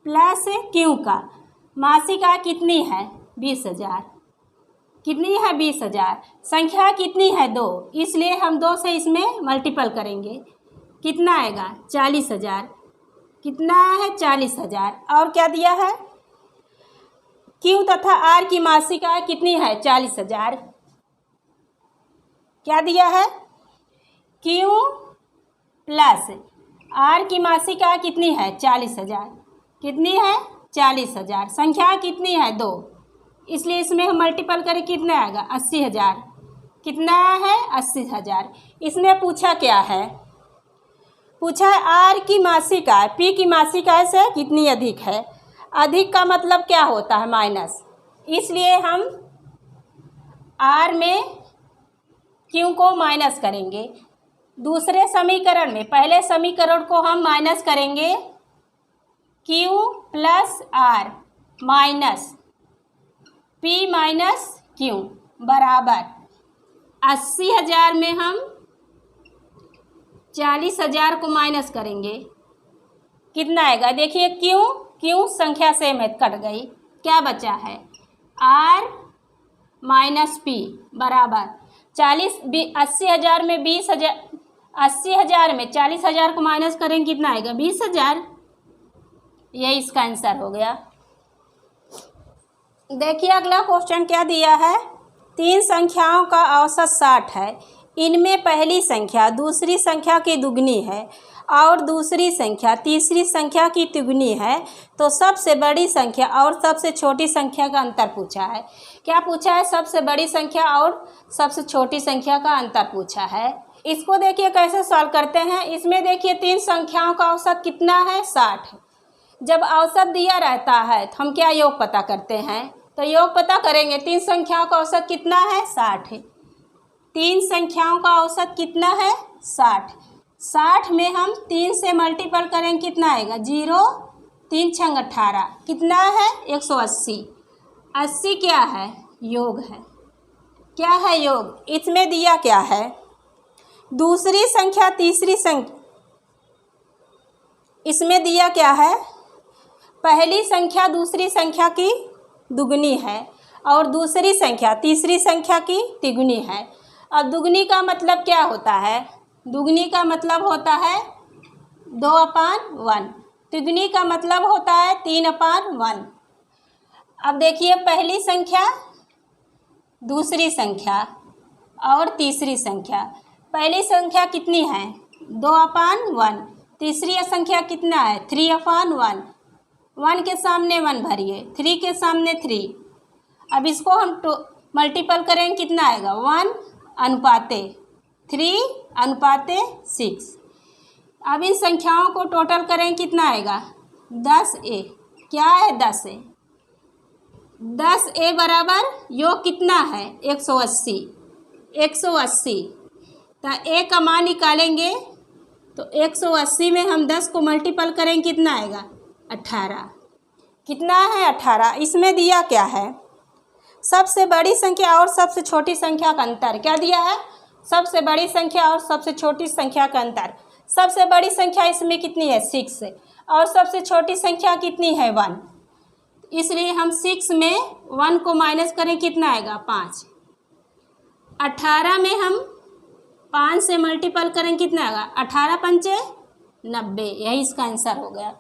प्लस q का मासिक आय कितनी है, 20,000, कितनी है, 20,000। संख्या कितनी है, 2, इसलिए हम 2 से इसमें मल्टीपल करेंगे, कितना आएगा, 40,000। कितना है, 40,000। और क्या दिया है, Q तथा R की मासिक आय कितनी है, 40,000। क्या दिया है, Q प्लस R की मासिक आय कितनी है, 40,000। कितनी है, 40,000। संख्या कितनी है, 2, इसलिए इसमें हम मल्टीपल करें, कितना आएगा, 80,000। कितना है, 80,000। इसमें पूछा क्या है, पूछा है R की मासिक आय P की मासिक आय से कितनी अधिक है। अधिक का मतलब क्या होता है, माइनस, इसलिए हम R में Q को माइनस करेंगे। दूसरे समीकरण में पहले समीकरण को हम माइनस करेंगे, Q plus R minus P minus Q बराबर 80,000 में हम 40,000 को माइनस करेंगे, कितना आएगा। देखिए Q संख्या से में कट गई, क्या बचा है, R माइनस P बराबर 80,000 में 20,000 80,000 में 40,000 को माइनस करेंगे कितना आएगा? 20,000। ये इसका आंसर हो गया। देखिए अगला क्वेश्चन क्या दिया है। 3 संख्याओं का औसत 60 है। इनमें पहली संख्या दूसरी संख्या की दुगनी है और दूसरी संख्या तीसरी संख्या की तिगुनी है, तो सबसे बड़ी संख्या और सबसे छोटी संख्या का अंतर पूछा है। क्या पूछा है? सबसे बड़ी संख्या और सबसे छोटी संख्या का अंतर पूछा है। इसको देखिए कैसे सॉल्व करते हैं। इसमें देखिए 3 संख्याओं का औसत कितना है? 60। जब औसत दिया रहता है तो हम क्या योग पता करते हैं? तो योग पता करेंगे। 3 संख्याओं का औसत कितना है? 60 है। 3 संख्याओं का औसत कितना है? 60। 60 में हम 3 से मल्टीपल करेंगे कितना आएगा? 0, 3 छंग 18 कितना है? 180। 80 क्या है? योग है। क्या है? योग। इसमें दिया क्या है? दूसरी संख्या तीसरी संख्या, इसमें दिया क्या है? पहली संख्या दूसरी संख्या की दुगनी है और दूसरी संख्या तीसरी संख्या की तिगुनी है। अब दुगनी का मतलब क्या होता है? दुगनी का मतलब होता है 2/1। तिगुनी का मतलब होता है 3/1। अब देखिए पहली संख्या दूसरी संख्या और तीसरी संख्या। पहली संख्या कितनी है? 2/1। तीसरी संख्या कितना है? 3/1। 1 के सामने 1 भरिए, 3 के सामने 3। अब इसको हम मल्टीपल करेंगे कितना आएगा? 1/3/6। अब इन संख्याओं को टोटल करेंगे कितना आएगा? 10a। क्या है? 10a। 10a बराबर योग कितना है? 180। 180 तो a का मान निकालेंगे तो 180 में हम 10 को मल्टीपल करेंगे कितना आएगा? 18। कितना है? 18। इसमें दिया क्या है? सबसे बड़ी संख्या और सबसे छोटी संख्या का अंतर। क्या दिया है? सबसे बड़ी संख्या और सबसे छोटी संख्या का अंतर। सबसे बड़ी संख्या इसमें कितनी है? 6 और सबसे छोटी संख्या कितनी है? 1। इसलिए हम 6 में 1 को माइनस करें कितना आएगा? 5। 18 में हम 5 से मल्टीपल करें कितना आएगा? 18 पंचे 90। यही इसका आंसर हो गया।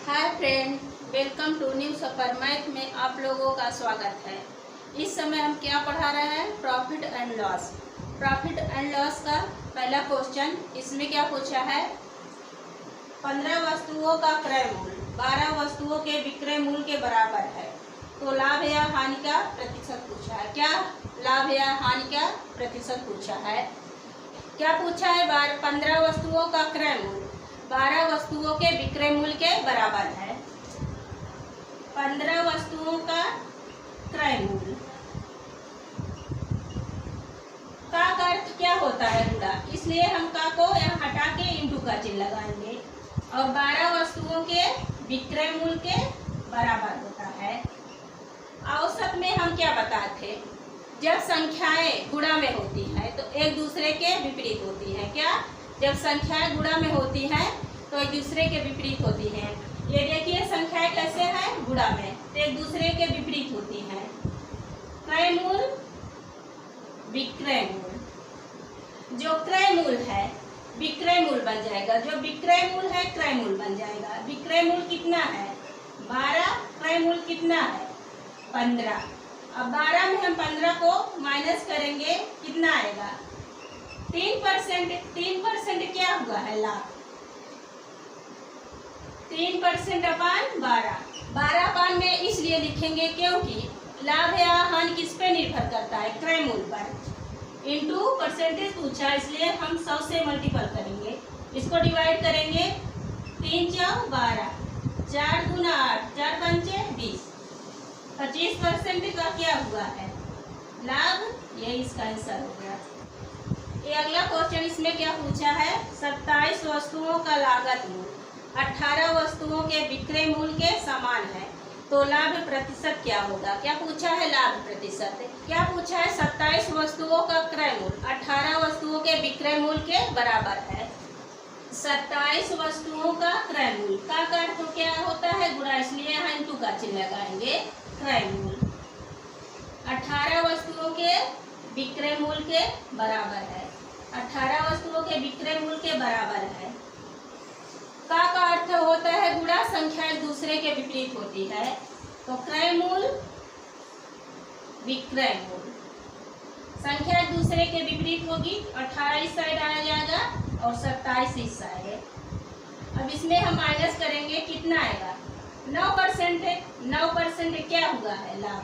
Hi friend, welcome to new Safar math में आप लोगों का स्वागत है। इस समय हम क्या पढ़ा रहे हैं? Profit and loss. Profit and loss का पहला क्वेश्चन। इसमें क्या पूछा है? 15 वस्तुओं का क्रय मूल्य 12 वस्तुओं के विक्रय मूल्य के बराबर है, तो लाभ या हानि का प्रतिशत पूछा है। क्या लाभ या हानि का प्रतिशत पूछा है? क्या पूछा है? 15 वस्तुओं का क्रय मूल्य 12 वस्तुओं के विक्रय मूल्य के बराबर है। 15 वस्तुओं का क्रय मूल्य का अर्थ क्या होता है? गुणा, इसलिए हम का को यहाँ हटा के इंटू का चिन्ह लगाएंगे। और 12 वस्तुओं के विक्रय मूल्य के बराबर होता है। औसत में हम क्या बताए थे? जब संख्याएं गुणा में होती है तो एक दूसरे के विपरीत होती है। क्या? जब संख्याएं गुणा में होती हैं तो एक दूसरे के विपरीत होती हैं। ये देखिए संख्याएं कैसे हैं? गुणा में, तो एक दूसरे के विपरीत होती हैं। क्रय मूल्य विक्रय मूल्य। जो क्रय मूल्य है विक्रय मूल्य बन जाएगा, जो विक्रय मूल्य है क्रय मूल्य बन जाएगा। विक्रय मूल्य कितना है? 12। क्रय मूल्य कितना है? 15। अब 12 में हम 15 को माइनस करेंगे कितना आएगा? 3%। 3% क्या हुआ है? लाभ। 3% अपान 12। 12 में इसलिए लिखेंगे क्योंकि लाभ या हानि किस पे निर्भर करता है? क्रय मूल्य पर। इंटू परसेंटेज पूछा इसलिए हम 100 से मल्टीपल करेंगे। इसको डिवाइड करेंगे 3 × 12, 4 × 8, 4 × 5 = 20। 25% का क्या हुआ है? लाभ। यही इसका आंसर हो गया। ये अगला क्वेश्चन। इसमें क्या पूछा है? 27 वस्तुओं का लागत मूल्य 18 वस्तुओं के विक्रय मूल्य के समान है, तो लाभ प्रतिशत क्या होगा? क्या पूछा है? लाभ प्रतिशत। क्या पूछा है? 27 वस्तुओं का क्रय मूल्य 18 वस्तुओं के विक्रय मूल्य के बराबर है। 27 वस्तुओं का क्रय मूल्य। का अर्थ तो क्या होता है? गुणा, इसलिए यहाँ इंटू का चिन्ह लगाएंगे। क्रय मूल्य 18 वस्तुओं के विक्रय मूल्य के बराबर है। 18 वस्तुओं के विक्रय मूल्य के बराबर है। का अर्थ होता है गुणा, संख्या एक दूसरे के विपरीत होती है। तो क्रय मूल्य विक्रय मूल्य, संख्या एक दूसरे के विपरीत होगी। 18 इस साइड आ जाएगा और 27 इस साइड है। अब इसमें हम माइनस करेंगे, कितना आएगा? 9% है। 9% क्या हुआ है? लाभ।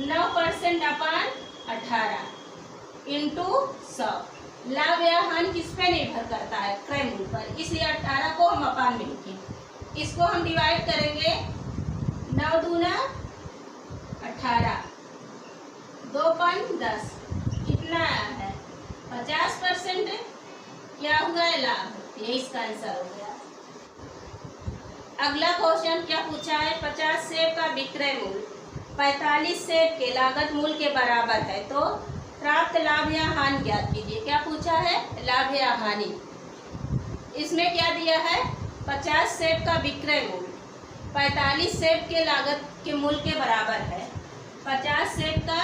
9% अपान 18 इंटू 100। लाभ या हानि किस पे निर्भर करता है? क्रय मूल्य पर, इसलिए 18 को हम अपान में लिखेंगे। इसको हम डिवाइड करेंगे। 9 दूना 18, 2 पंच 10, कितना आया है? 50% क्या हुआ है? लाभ। ये इसका आंसर हो गया। अगला क्वेश्चन क्या पूछा है? 50 सेब का विक्रय मूल्य 45 सेब के लागत मूल्य के बराबर है, तो प्राप्त लाभ या हानि ज्ञात कीजिए। क्या पूछा है? लाभ या हानि। इसमें क्या दिया है? 50 सेब का विक्रय मूल्य 45 सेब के लागत के मूल्य के बराबर है। 50 सेब का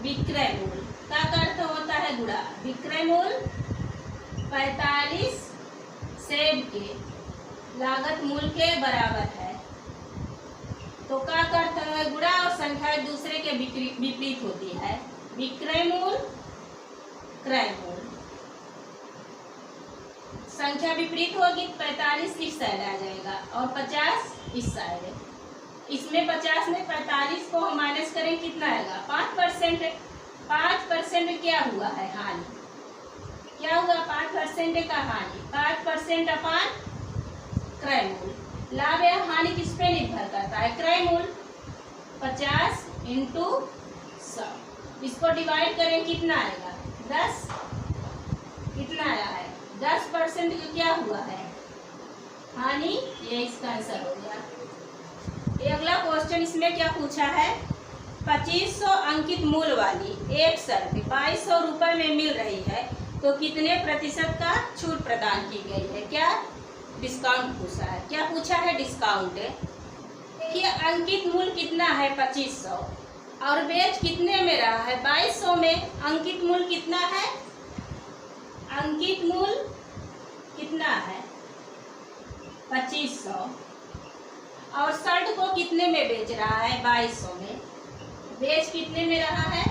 विक्रय मूल्य का अर्थ होता है गुणा, विक्रय मूल्य 45 सेब के लागत मूल्य के बराबर है। तो का अर्थ है गुणा, और संख्या एक दूसरे के विपरीत होती है। विक्रय मूल्य क्रय मूल्य, संख्या विपरीत होगी। 45 इस साइड आ जाएगा और 50 इस साइड है। इसमें 50 में 45 को हम माइनस करें, कितना आएगा? 5%। 5% क्या हुआ है? हानि। क्या हुआ? 5% का हानि। 5% अपान क्रय मूल्य। लाभ या हानि किस पे निर्भर करता है? क्रय मूल्य। 50 इंटू 100, इसको डिवाइड करें, कितना आएगा? 10। कितना आया है? 10% का क्या हुआ है? हानि। ये इसका आंसर हो गया। ये अगला क्वेश्चन, इसमें क्या पूछा है? 2500 अंकित मूल्य वाली एक शर्ट 2200 रुपये में मिल रही है, तो कितने प्रतिशत का छूट प्रदान की गई है? क्या? डिस्काउंट पूछा है। क्या पूछा है? डिस्काउंट। देखिए अंकित मूल्य कितना है? 2500, और बेच कितने में रहा है? 2200 में। अंकित मूल्य कितना है? अंकित मूल्य कितना है? 2500, और शर्ट को कितने में बेच रहा है? 2200 में। बेच कितने में रहा है?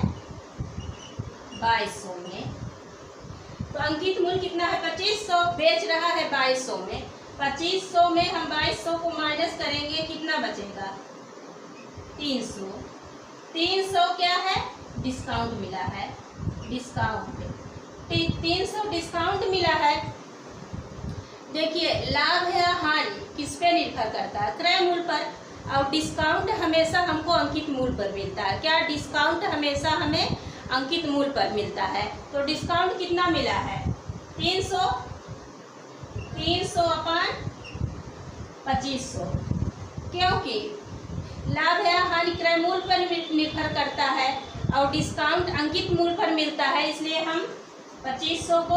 2200 में। तो अंकित मूल्य कितना है? 2500, बेच रहा है 2200 में। 2500 में हम 2200 को माइनस करेंगे, कितना बचेगा? 300। 300 क्या है? डिस्काउंट मिला है। डिस्काउंट 300 डिस्काउंट मिला है। देखिए लाभ या हानि किस पे निर्भर करता है? क्रय मूल्य पर, और डिस्काउंट हमेशा हमको अंकित मूल्य पर मिलता है। क्या? डिस्काउंट हमेशा हमें अंकित मूल्य पर मिलता है। तो डिस्काउंट कितना मिला है? 300। 300 अपान 2500, क्योंकि लाभ या हानि क्रय मूल्य पर निर्भर करता है और डिस्काउंट अंकित मूल्य पर मिलता है, इसलिए हम 2500 को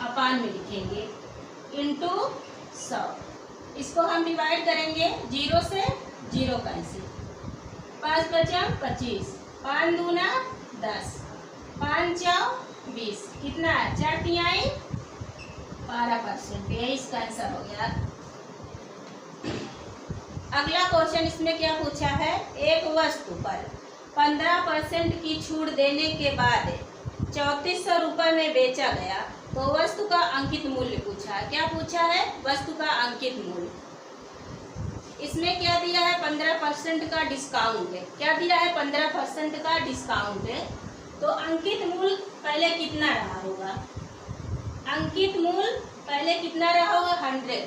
अपान में लिखेंगे इंटू 100। इसको हम डिवाइड करेंगे, 0 से 0 कैंसिल, 5 बचा 25, 5 दूना 10, 5 चौ 20, कितना है? 4 तिहाई 12%। यही इसका आंसर हो गया। अगला क्वेश्चन, इसमें क्या पूछा है? एक वस्तु पर 15% की छूट देने के बाद 3400 रुपये में बेचा गया, तो वस्तु का अंकित मूल्य पूछा है। क्या पूछा है? वस्तु का अंकित मूल्य। इसमें क्या दिया है? 15% का डिस्काउंट है। क्या दिया है? 15% का डिस्काउंट है। तो अंकित मूल्य पहले कितना रहा होगा? अंकित मूल्य पहले कितना रहा होगा? 100,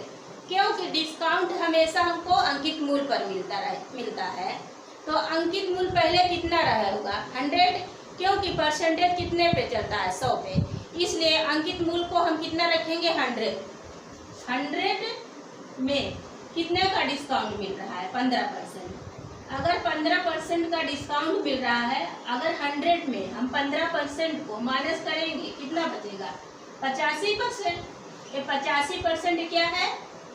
क्योंकि डिस्काउंट हमेशा हमको अंकित मूल्य पर मिलता है। तो अंकित मूल्य पहले कितना रहा होगा? 100, क्योंकि परसेंटेज कितने पे चलता है? 100 पे, इसलिए अंकित मूल्य को हम कितना रखेंगे? 100। 100 में कितने का डिस्काउंट मिल रहा है? 15%। अगर 15% का डिस्काउंट मिल रहा है, अगर 100 में हम 15% को माइनस करेंगे, कितना बचेगा? 85%। ये 85% क्या है?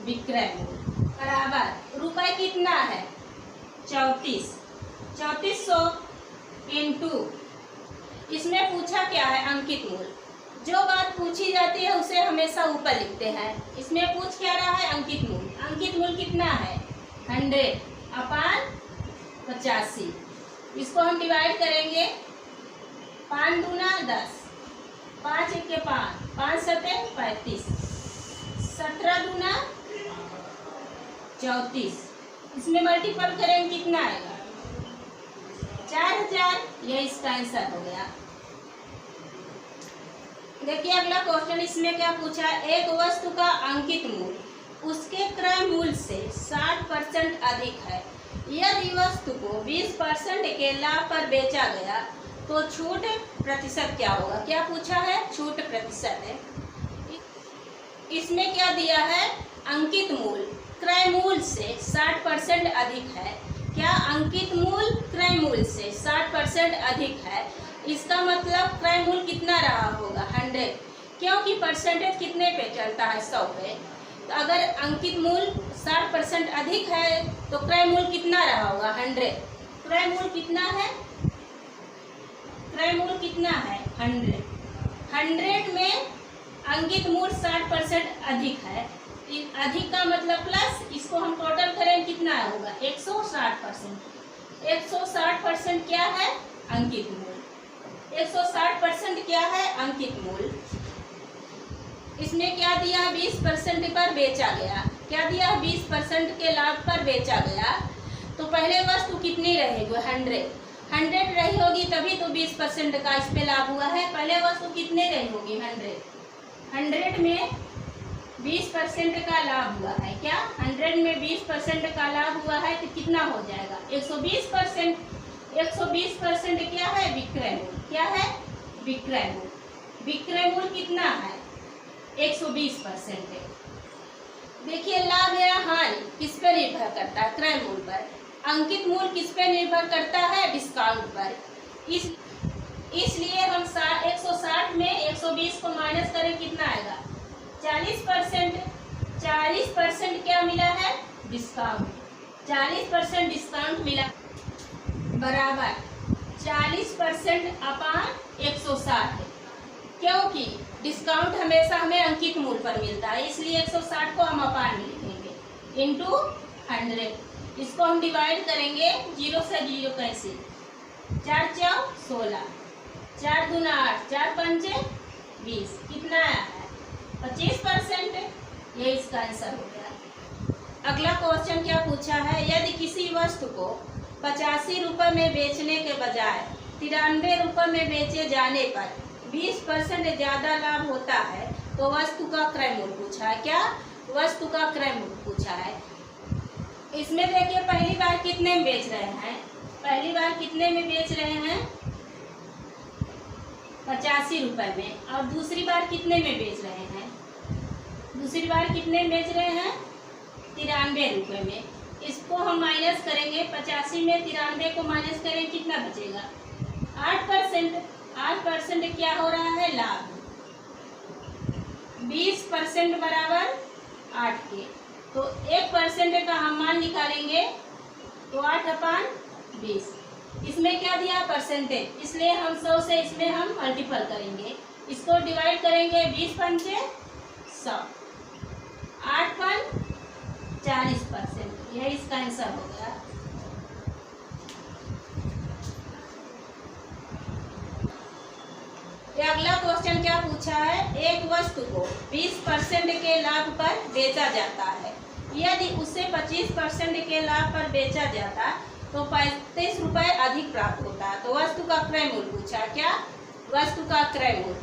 विक्रय मूल्य। बराबर रुपए कितना है? 3400 इंटू, इसमें पूछा क्या है? अंकित मूल्य। जो बात पूछी जाती है उसे हमेशा ऊपर लिखते हैं। इसमें पूछ क्या रहा है? अंकित मूल्य। अंकित मूल्य कितना है? 100/85। इसको हम डिवाइड करेंगे। 5 दूना 10, 5 एक के 5, 5 सते 35, 17 दूना 34। इसमें मल्टीपल करेंगे कितना आएगा? 4000। यह इसका आंसर हो गया। देखिए अगला क्वेश्चन, इसमें क्या पूछा है? एक वस्तु का अंकित मूल्य उसके क्रय मूल्य से 60% अधिक है। यदि वस्तु को 20% के लाभ पर बेचा गया तो छूट प्रतिशत क्या होगा? क्या पूछा है? छूट प्रतिशत है। इसमें क्या दिया है? अंकित मूल्य क्रय मूल्य से 60% अधिक है। क्या अंकित मूल्य क्रय मूल्य से 60% अधिक है? इसका मतलब क्रय मूल्य कितना रहा होगा? 100, क्योंकि परसेंटेज कितने पे चलता है? 100 पे। तो अगर अंकित मूल्य 60% अधिक है तो क्रय मूल्य कितना रहा होगा? 100। क्रय मूल्य कितना है? क्रय मूल्य कितना है? 100। 100 में अंकित मूल्य 60% अधिक है। अधिक का मतलब प्लस, इसको हम टोटल करें कितना होगा? 160%। 160% क्या है? अंकित मूल्य। 160% क्या है? अंकित मूल्य। इसमें क्या दिया? 20% पर बेचा गया। क्या दिया? 20% के लाभ पर बेचा गया। तो पहले वस्तु कितनी रहेगी? 100 रही होगी, तभी तो 20% का इस पे लाभ हुआ है। पहले वस्तु कितने रही होगी? 100 में 20% का लाभ हुआ है। क्या 100 में 20% का लाभ हुआ है तो कितना हो जाएगा? 120%। 120% क्या है? विक्रय मूल्य। क्या है? विक्रय मूल्य। विक्रय मूल्य कितना है? 120% है। देखिए लाभ या हानि किस पे निर्भर करता है? क्रय मूल्य पर। अंकित मूल्य किस पे निर्भर करता है? डिस्काउंट पर। इसलिए हम 160 में 120 को माइनस करें कितना आएगा? 40%। 40% क्या मिला है? डिस्काउंट। 40% डिस्काउंट मिला, बराबर 40%/160 है। क्योंकि डिस्काउंट हमेशा हमें अंकित मूल्य पर मिलता है, इसलिए 160 को हम अपान में लिखेंगे इंटू 100। इसको हम डिवाइड करेंगे 0 से 0 कैसे? 4 चौक 16, 4 दूना 8, 4 पंचे 20। कितना आया है? 25%। ये इसका आंसर हो गया। अगला क्वेश्चन क्या पूछा है? यदि किसी वस्तु को 85 रुपये में बेचने के बजाय 93 रुपये में बेचे जाने पर 20% ज़्यादा लाभ होता है तो वस्तु का क्रय मूल्य पूछा है। क्या? वस्तु का क्रय मूल्य पूछा है। इसमें देखिए पहली बार कितने में बेच रहे हैं? पहली बार कितने में बेच रहे हैं? 85 रुपये में। और दूसरी बार कितने में बेच रहे हैं? दूसरी बार कितने में बेच रहे हैं? 93 रुपये में। इसको हम माइनस करेंगे। 85 में 93 को माइनस करें कितना बचेगा? 8%। 8% क्या हो रहा है? लाभ। 20% बराबर 8 के, तो 1% का हम मान निकालेंगे तो 8/20। इसमें क्या दिया? परसेंटेज, इसलिए हम 100 से इसमें हम मल्टीपल करेंगे। इसको डिवाइड करेंगे 20 पंचे 100, 8 पन 40%। यह इसका आंसर हो गया। ये अगला क्वेश्चन क्या पूछा है? एक वस्तु को 20% के लाभ पर बेचा जाता है। यदि उसे 25% के लाभ पर बेचा जाता तो 35 रुपये अधिक प्राप्त होता। तो वस्तु का क्रय मूल्य पूछा। क्या? वस्तु का क्रय मूल्य।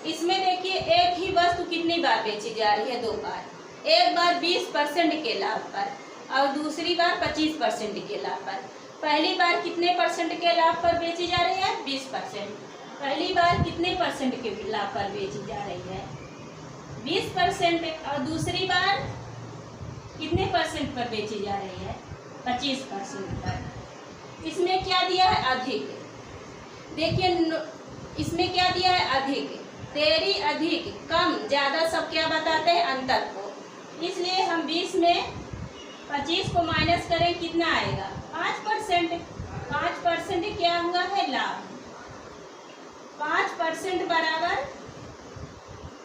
इसमें देखिए एक ही वस्तु कितनी बार बेची जा रही है? 2 बार। एक बार 20% के लाभ पर और दूसरी बार 25% के लाभ पर। पहली बार कितने परसेंट के लाभ पर बेची जा रही है? 20%। पहली बार कितने परसेंट के लाभ पर बेची जा रही है? 20%। और दूसरी बार कितने परसेंट पर बेची जा रही है? 25% पर। इसमें क्या दिया है? अधिक। देखिए इसमें क्या दिया है? अधिक। तेरी अधिक कम ज़्यादा सब क्या बताते हैं, अंतर को। इसलिए हम 20 में 25 को माइनस करें, कितना आएगा, 5%। 5% क्या हुआ है, लाभ। 5% बराबर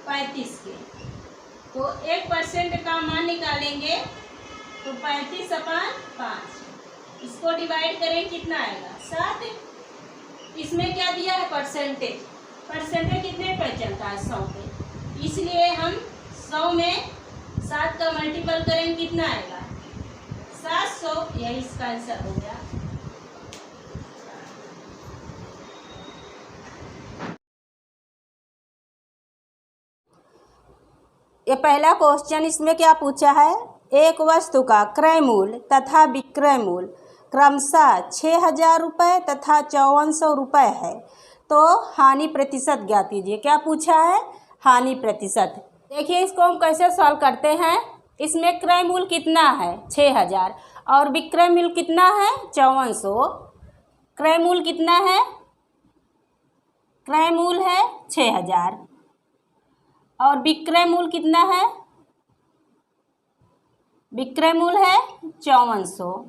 35 के, तो 1% का मान निकालेंगे तो 35/5। इसको डिवाइड करें, कितना आएगा, 7। इसमें क्या दिया है, परसेंटेज। परसेंटेज कितने पर चलता है, 100 पे। इसलिए हम 100 में 7 का मल्टीपल करें, कितना आएगा, 700। यही इसका आंसर हो गया। ये पहला क्वेश्चन, इसमें क्या पूछा है, एक वस्तु का क्रय मूल्य तथा विक्रय मूल्य क्रमशः 6,000 रुपये तथा 5400 रुपये है, तो हानि प्रतिशत ज्ञात कीजिए। क्या पूछा है, हानि प्रतिशत। देखिए इसको हम कैसे सॉल्व करते हैं। इसमें क्रय मूल्य कितना है, 6,000, और विक्रय मूल्य कितना है, 5400। क्रय मूल्य कितना है, क्रय मूल्य है 6,000, और विक्रय मूल्य कितना है, विक्रय मूल्य है 5400।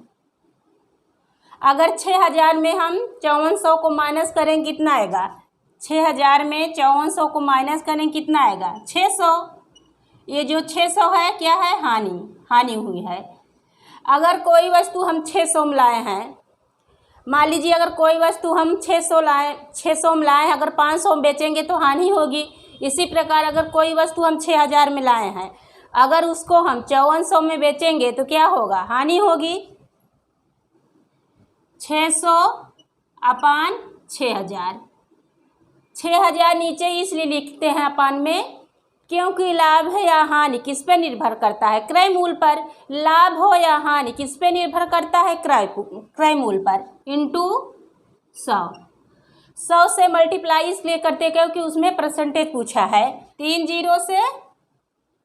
अगर 6,000 में हम 5400 को माइनस करें, कितना आएगा, 6,000 में 5400 को माइनस करें, कितना आएगा, 600। ये जो 600 है क्या है, हानि हुई है। अगर कोई वस्तु हम 600 में लाए हैं, मान लीजिए अगर कोई वस्तु हम 600 में लाए हैं, अगर 500 में बेचेंगे तो हानि होगी। इसी प्रकार अगर कोई वस्तु हम 6,000 में लाए हैं, अगर उसको हम 5400 में बेचेंगे तो क्या होगा, हानि होगी। 600/6000। 6,000 नीचे इसलिए लिखते हैं अपन में क्योंकि लाभ है या हानि किस पे निर्भर करता है, क्रय मूल्य पर। लाभ हो या हानि किस पे निर्भर करता है, क्रय मूल्य पर, इंटू 100। 100 से मल्टीप्लाई इसलिए करते क्योंकि उसमें परसेंटेज पूछा है। 3 जीरो से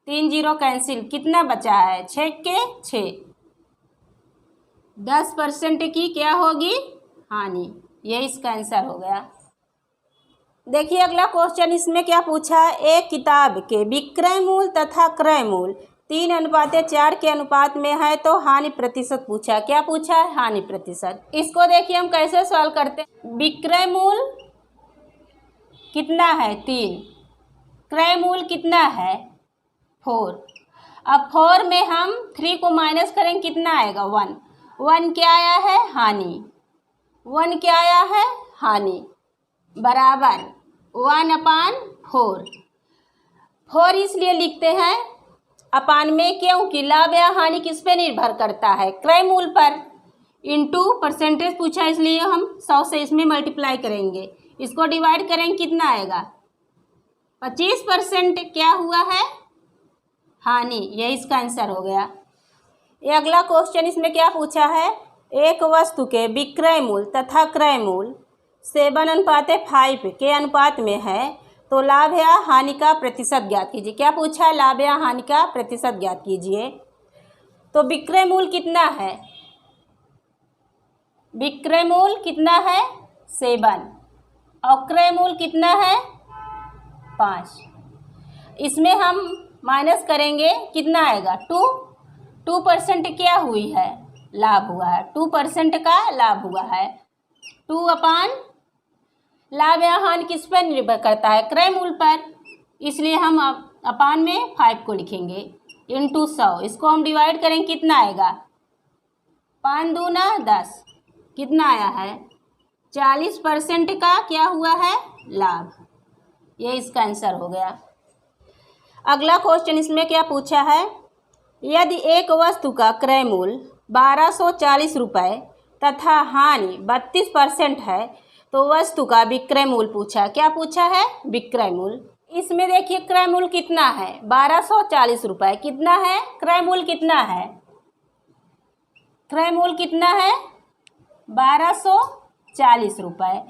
3 जीरो कैंसिल, कितना बचा है, 6 के 6। 10% की क्या होगी, हानि। ये इसका आंसर हो गया। देखिए अगला क्वेश्चन, इसमें क्या पूछा है, एक किताब के विक्रय मूल्य तथा क्रय मूल्य 3:4 के अनुपात में है, तो हानि प्रतिशत पूछा। क्या पूछा है, हानि प्रतिशत। इसको देखिए हम कैसे सॉल्व करते हैं। विक्रय मूल्य कितना है, 3। क्रय मूल्य कितना है, 4। अब 4 में हम 3 को माइनस करें, कितना आएगा, 1। 1 क्या आया है, हानि। 1 क्या आया है, हानि, बराबर 1/4। 4 इसलिए लिखते हैं अपान में क्योंकि लाभ या हानि किस पे निर्भर करता है, क्रय मूल्य पर, इंटू परसेंटेज पूछा इसलिए हम 100 से इसमें मल्टीप्लाई करेंगे। इसको डिवाइड करेंगे, कितना आएगा, 25% क्या हुआ है, हानि। यही इसका आंसर हो गया। ये अगला क्वेश्चन, इसमें क्या पूछा है, एक वस्तु के विक्रय मूल्य तथा क्रय मूल्य 7:5 के अनुपात में है, तो लाभ या हानि का प्रतिशत ज्ञात कीजिए। क्या पूछा है, लाभ या हानि का प्रतिशत ज्ञात कीजिए। तो विक्रय मूल्य कितना है, विक्रय मूल्य कितना है, 7, और क्रय मूल्य कितना है, 5। इसमें हम माइनस करेंगे, कितना आएगा, 2। 2% क्या हुई है, लाभ हुआ है। 2% का लाभ हुआ है। 2 लाभ या हानि किस पर निर्भर करता है, क्रय मूल्य पर, इसलिए हम अपान में 5 को लिखेंगे, इंटू 100। इसको हम डिवाइड करेंगे, कितना आएगा, 5 दूना 10, कितना आया है, 40% का क्या हुआ है, लाभ। ये इसका आंसर हो गया। अगला क्वेश्चन, इसमें क्या पूछा है, यदि एक वस्तु का क्रय मूल्य 1240 रुपये तथा हानि 32% है, तो वस्तु का विक्रय मूल्य पूछा। क्या पूछा है, विक्रय मूल्य। इसमें देखिए क्रय मूल्य कितना है, 1240 रुपये, कितना है, क्रय मूल्य कितना है, क्रय मूल्य कितना है, 1240 रुपये।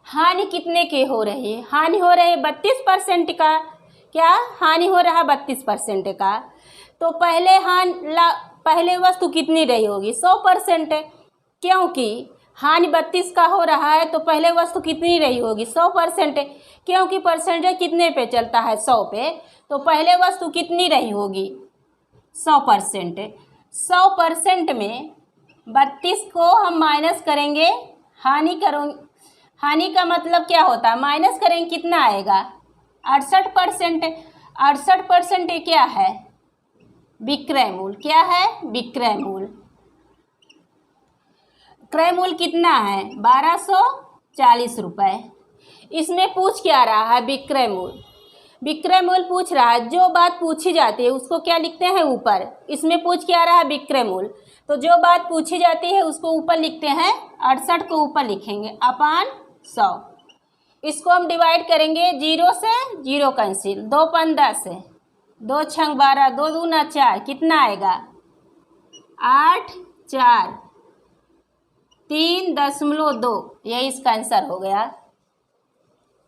हानि कितने के हो रही है, हानि हो रही है 32% का। क्या हानि हो रहा है, 32% का। तो पहले वस्तु कितनी रही होगी, 100%, क्योंकि हानि 32 का हो रहा है तो पहले वस्तु कितनी रही होगी? 100%, क्योंकि परसेंटेज कितने पे चलता है? 100 पे। तो पहले वस्तु कितनी रही होगी? 100%। 100% में 32 को हम माइनस करेंगे, हानि का मतलब क्या होता है? माइनस करेंगे, कितना आएगा? 68%। 68% क्या है? विक्रय मूल्य। क्या है? विक्रय मूल्य। क्रय मूल्य कितना है? 1240 रुपये। इसमें पूछ क्या रहा है? विक्रय मूल्य। विक्रय मूल्य पूछ रहा है। जो बात पूछी जाती है उसको क्या लिखते हैं? ऊपर। इसमें पूछ क्या रहा है? विक्रय मूल्य। तो जो बात पूछी जाती है उसको ऊपर लिखते हैं, 68 को ऊपर लिखेंगे अपान 100। इसको हम डिवाइड करेंगे, 0 से 0 कैंसिल, 2 पन 10, 2 छंग 12, 2 दूना 4, कितना आएगा? 8, 4, 3.2। यही इसका आंसर हो गया।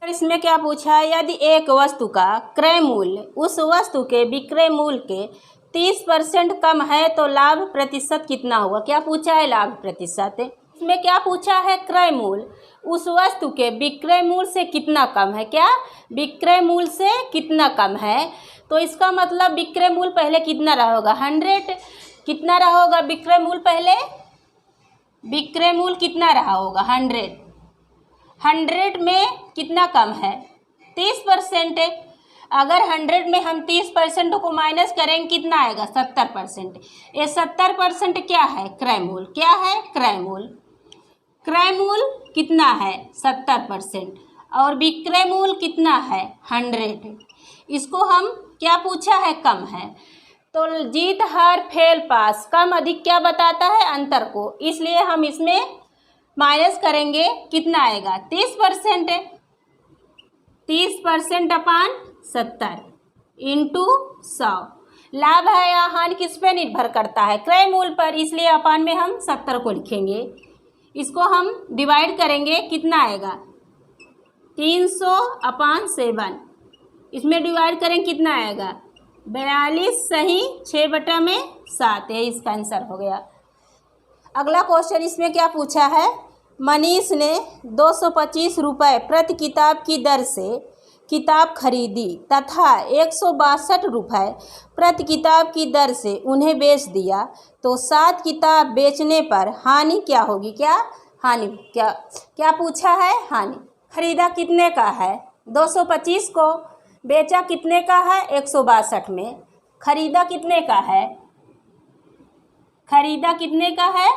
इसमें क्या पूछा है? यदि एक वस्तु का क्रय मूल्य उस वस्तु के विक्रय मूल्य के 30% कम है तो लाभ प्रतिशत कितना होगा? क्या पूछा है? लाभ प्रतिशत। इसमें क्या पूछा है? क्रय मूल्य उस वस्तु के विक्रय मूल्य से कितना कम है? क्या? विक्रय मूल्य से कितना कम है। तो इसका मतलब विक्रय मूल्य पहले कितना रहा होगा? 100। कितना रहा होगा विक्रय मूल्य पहले? विक्रय मूल्य कितना रहा होगा? 100। 100 में कितना कम है? 30%। अगर 100 में हम 30% को माइनस करेंगे, कितना आएगा? 70%। ये 70% क्या है? क्रय मूल्य। क्या है? क्रय मूल्य। क्रय मूल्य कितना है? 70%। और विक्रय मूल्य कितना है? 100। इसको हम क्या पूछा है? कम है। तो जीत हार फेल पास, कम अधिक क्या बताता है? अंतर को। इसलिए हम इसमें माइनस करेंगे, कितना आएगा? 30%। 30% अपान 70 इंटू 100। लाभ है या हानि किस पे निर्भर करता है? क्रय मूल्य पर। इसलिए अपान में हम 70 को लिखेंगे। इसको हम डिवाइड करेंगे, कितना आएगा? 300 अपान 7। इसमें डिवाइड करेंगे, कितना आएगा? 42 सही 6/7। है इसका आंसर हो गया। अगला क्वेश्चन इसमें क्या पूछा है? मनीष ने 225 रुपये प्रति किताब की दर से किताब खरीदी तथा 162 रुपये प्रति किताब की दर से उन्हें बेच दिया, तो 7 किताब बेचने पर हानि क्या होगी? क्या हानि? क्या पूछा है? हानि। खरीदा कितने का है? 225 को। बेचा कितने का है? 162 में। खरीदा कितने का है? खरीदा कितने का है?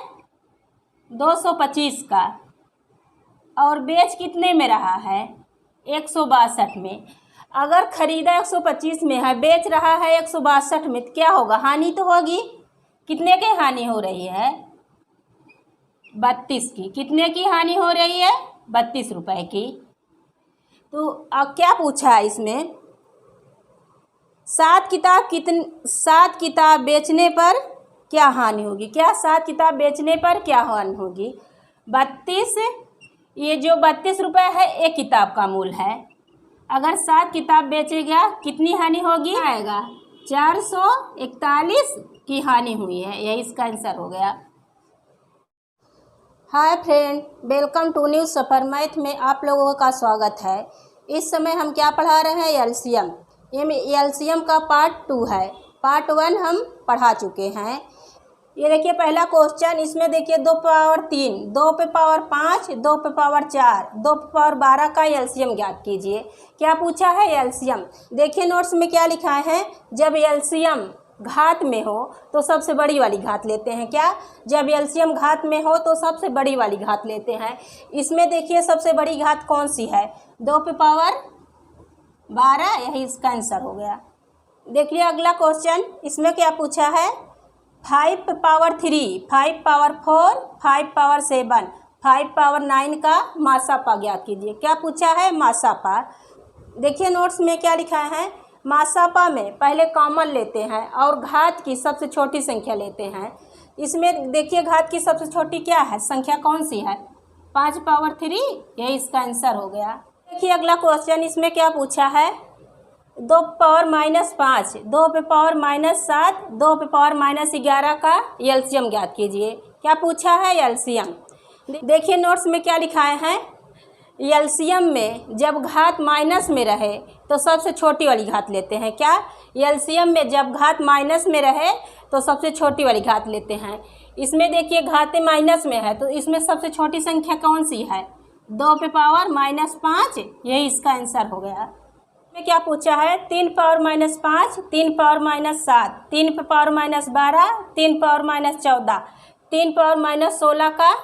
225 का। और बेच कितने में रहा है? 162 में। अगर खरीदा 125 में है, बेच रहा है 162 में, तो क्या होगा? हानि तो होगी। कितने की हानि हो रही है? 32 की। कितने की हानि हो रही है? 32 रुपये की। तो अब क्या पूछा है इसमें? 7 किताब बेचने पर क्या हानि होगी? क्या 7 किताब बेचने पर क्या हानि होगी? 32, ये जो 32 रुपये है एक किताब का मूल्य है। अगर 7 किताब बेचेगा, कितनी हानि होगी? आएगा 441 की हानि हुई है। यही इसका आंसर हो गया। Hi friend, welcome to new Safar math में आप लोगों का स्वागत है। इस समय हम क्या पढ़ा रहे हैं? एलसीएम। ये एलसीएम का पार्ट 2 है। पार्ट 1 हम पढ़ा चुके हैं। ये देखिए पहला क्वेश्चन। इसमें देखिए 2 पावर 3, 2 पे पावर 5, 2 पे पावर 4, 2 पे पावर 12 का एलसीएम ज्ञात कीजिए। क्या पूछा है? एलसीएम। देखिए नोट्स में क्या लिखा है? जब एलसीएम घात में हो तो सबसे बड़ी वाली घात लेते हैं। क्या? जब एलसीएम घात में हो तो सबसे बड़ी वाली घात लेते हैं। इसमें देखिए सबसे बड़ी घात कौन सी है? 2 पे पावर 12। यही इसका आंसर हो गया। देखिए अगला क्वेश्चन। इसमें क्या पूछा है? 5 पे पावर 3, 5 पावर 4, 5 पावर 7, 5 पावर 9 का मासापा ज्ञात कीजिए। क्या पूछा है? मासापा। देखिए नोट्स में क्या लिखा है? मासापा में पहले कॉमन लेते हैं और घात की सबसे छोटी संख्या लेते हैं। इसमें देखिए घात की सबसे छोटी क्या है? संख्या कौन सी है? 5 पावर 3। यही इसका आंसर हो गया। देखिए अगला क्वेश्चन। इसमें क्या पूछा है? 2 पे पावर -5, 2 पे पावर -7, 2 पे पावर -11 का एलसीएम ज्ञात कीजिए। क्या पूछा है? एलसीएम। देखिए नोट्स में क्या लिखाए हैं। एलसीएम में जब घात माइनस में रहे तो सबसे छोटी वाली घात लेते हैं। क्या? एलसीएम में जब घात माइनस में रहे तो सबसे छोटी वाली घात लेते हैं। इसमें देखिए घातें माइनस में है तो इसमें सबसे छोटी संख्या कौन सी है? 2 पे पावर -5, यही इसका आंसर हो गया। में क्या पूछा है? 3 पावर -5, 3 पावर -7, 3 पे पावर -12, 3 पावर -14, 3 पावर -16 का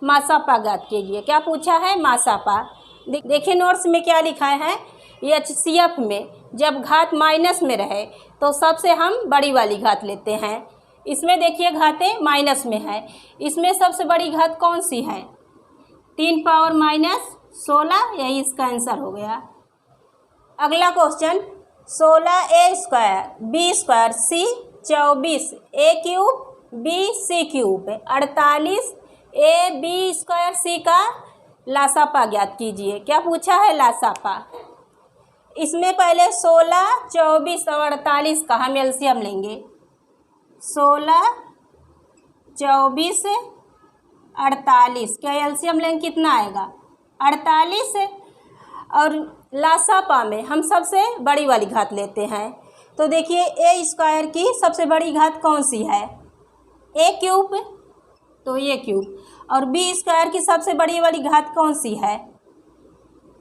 मासापा ज्ञात कीजिए। क्या पूछा है? मासापा। देखिए नोट्स में क्या लिखा है। एचसीएफ में जब घात माइनस में रहे तो सबसे हम बड़ी वाली घात लेते हैं। इसमें देखिए घातें माइनस में है, इसमें सबसे बड़ी घात कौन सी है? 3 पावर -16, यही इसका आंसर हो गया। अगला question 16a² b² c 24 a³ b c³ 48 ab² c का लासापा ज्ञात कीजिए। क्या पूछा है? लासापा। इसमें पहले 16, 24 और 48 का हम एलसीएम लेंगे। 16, 24, 48 क्या एलसीएम लेंगे? कितना आएगा? 48। और लासापा में हम सबसे बड़ी वाली घात लेते हैं। तो देखिए a² की सबसे बड़ी घात कौन सी है? a³, तो a³। और b² की सबसे बड़ी वाली घात कौन सी है?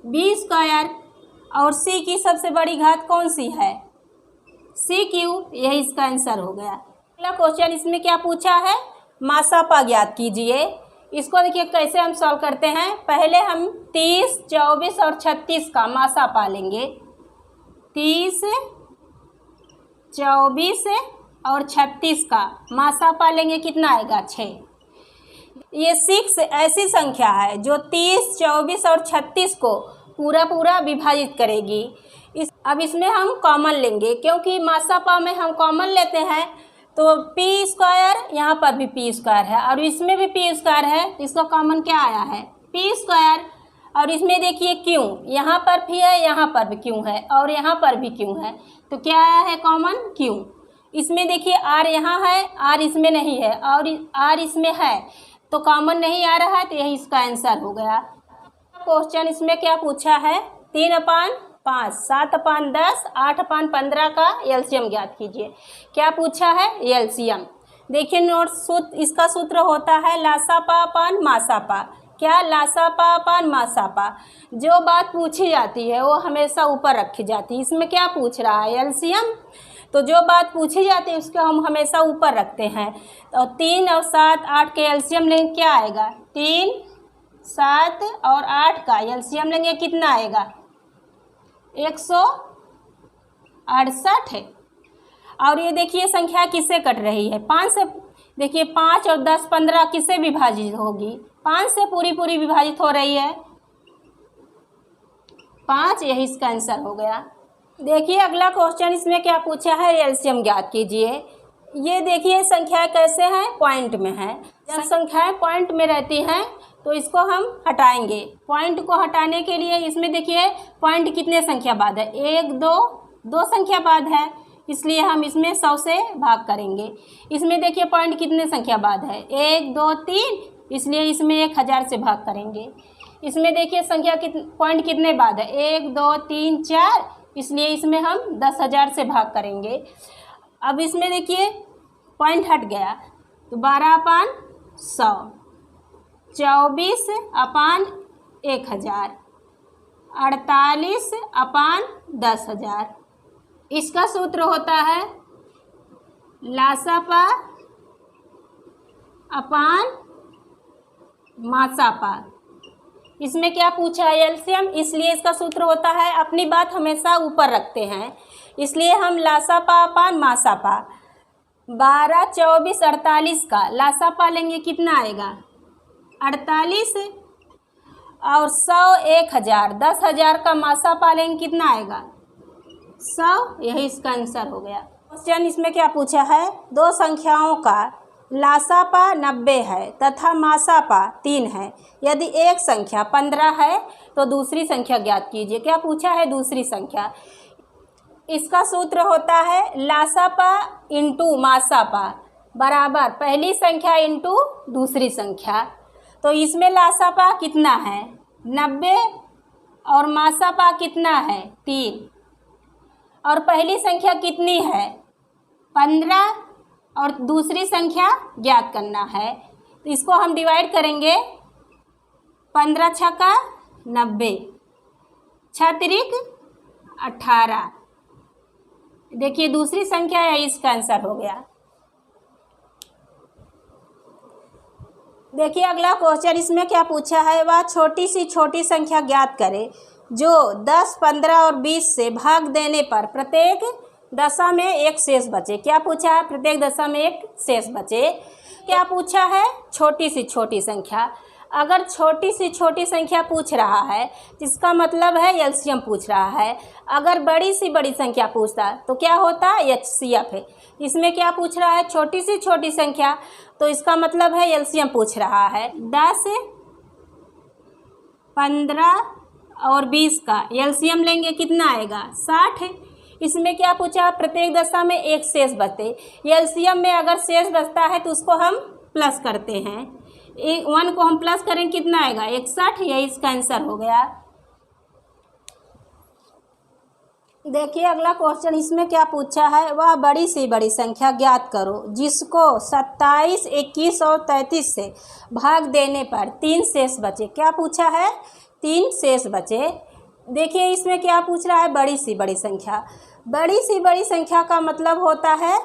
b²। और c की सबसे बड़ी घात कौन सी है? c³, यही इसका आंसर हो गया। अगला क्वेश्चन इसमें क्या पूछा है? मासापा ज्ञात कीजिए। इसको देखिए कैसे हम सॉल्व करते हैं। पहले हम 30, 24 और 36 का मासापा लेंगे। 30, 24 और 36 का मासापा लेंगे, कितना आएगा? 6। ये 6 ऐसी संख्या है जो 30, 24 और 36 को पूरा विभाजित करेगी। अब इसमें हम कॉमन लेंगे, क्योंकि मासापा में हम कॉमन लेते हैं तो p² यहाँ पर भी p² है और इसमें भी p² है, तो इसका कॉमन क्या आया है? p²। और इसमें देखिए q, यहाँ पर भी है, यहाँ पर भी q है और यहाँ पर भी q है, तो क्या आया है कॉमन? q। इसमें देखिए r यहाँ है, r इसमें नहीं है और r इसमें है, तो कॉमन नहीं आ रहा है, तो यही इसका आंसर हो गया। क्वेश्चन इसमें क्या पूछा है? 3/5, 7/10, 8/15 का एलसीएम ज्ञात कीजिए। क्या पूछा है? एलसीएम। देखिए नोट्स, इसका सूत्र होता है लासापा अपन मासापा। क्या? लासापा अपन मासापा। जो बात पूछी जाती है वो हमेशा ऊपर रखी जाती है। इसमें क्या पूछ रहा है? एलसीएम। तो जो बात पूछी जाती है उसको हम हमेशा ऊपर रखते हैं। तो 3 और 7, 8 के एलसीएम लेंगे, क्या आएगा? 3, 7 और 8 का एलसीएम लेंगे, कितना आएगा? 168 है। और ये देखिए संख्या किससे कट रही है? 5 से। देखिए 5 और 10, 15 किससे विभाजित होगी? 5 से पूरी विभाजित हो रही है, 5, यही इसका आंसर हो गया। देखिए अगला क्वेश्चन इसमें क्या पूछा है? एलसीएम ज्ञात कीजिए। ये देखिए संख्या कैसे हैं? पॉइंट में है। जब संख्याएं पॉइंट में रहती हैं तो इसको हम हटाएंगे। पॉइंट को हटाने के लिए इसमें देखिए पॉइंट कितने संख्या बाद है? 1, 2 संख्या बाद है, इसलिए हम इसमें 100 से भाग करेंगे। इसमें देखिए पॉइंट कितने संख्या बाद है? 1, 2, 3, इसलिए इसमें 1000 से भाग करेंगे। इसमें देखिए संख्या पॉइंट कितने बाद है? 1, 2, 3, 4, इसलिए इसमें हम 10,000 से भाग करेंगे। अब इसमें देखिए पॉइंट हट गया तो 12/100, 24/1000, 48/10,000। इसका सूत्र होता है लासापा अपन मासापा। इसमें क्या पूछा है? एलसीएम, इसलिए इसका सूत्र होता है, अपनी बात हमेशा ऊपर रखते हैं, इसलिए हम लासापा अपन मासापा 12, 24, 48 का लासापा लेंगे, कितना आएगा? 48। और 100, 1000, 10,000 का मासापा लेंगे, कितना आएगा? 100, यही इसका आंसर हो गया। क्वेश्चन इसमें क्या पूछा है? 2 संख्याओं का लासापा 90 है तथा मासापा 3 है। यदि एक संख्या 15 है तो दूसरी संख्या ज्ञात कीजिए। क्या पूछा है? दूसरी संख्या। इसका सूत्र होता है लासापा इंटू मासापा बराबर पहली संख्या इंटू दूसरी संख्या। तो इसमें लासापा कितना है 90 और मासापा कितना है 3। और पहली संख्या कितनी है 15 और दूसरी संख्या ज्ञात करना है। तो इसको हम डिवाइड करेंगे 15 छक्का 90 6 तिरिक 18। देखिए दूसरी संख्या है, इसका आंसर हो गया। देखिए अगला क्वेश्चन, इसमें क्या पूछा है, वह छोटी सी छोटी संख्या ज्ञात करे जो 10, 15 और 20 से भाग देने पर प्रत्येक दशा में एक शेष बचे। क्या पूछा है, प्रत्येक दशा में एक शेष बचे। क्या पूछा है, छोटी सी छोटी संख्या। अगर छोटी सी छोटी संख्या पूछ रहा है जिसका मतलब है एलसीएम पूछ रहा है। अगर बड़ी सी बड़ी संख्या पूछता तो क्या होता है, एचसीएफ है। इसमें क्या पूछ रहा है, छोटी सी छोटी संख्या, तो इसका मतलब है एलसीएम पूछ रहा है। 10, 15 और 20 का एलसीएम लेंगे कितना आएगा 60। इसमें क्या पूछा, प्रत्येक दशा में एक शेष बचे। एलसीएम में अगर शेष बचता है तो उसको हम प्लस करते हैं। 1 को हम प्लस करें कितना आएगा 61, यही इसका आंसर हो गया। देखिए अगला क्वेश्चन, इसमें क्या पूछा है, वह बड़ी से बड़ी संख्या ज्ञात करो जिसको 27, 21 और 33 से भाग देने पर 3 शेष बचे। क्या पूछा है, 3 शेष बचे। देखिए इसमें क्या पूछ रहा है, बड़ी सी बड़ी संख्या। बड़ी सी बड़ी संख्या का मतलब होता है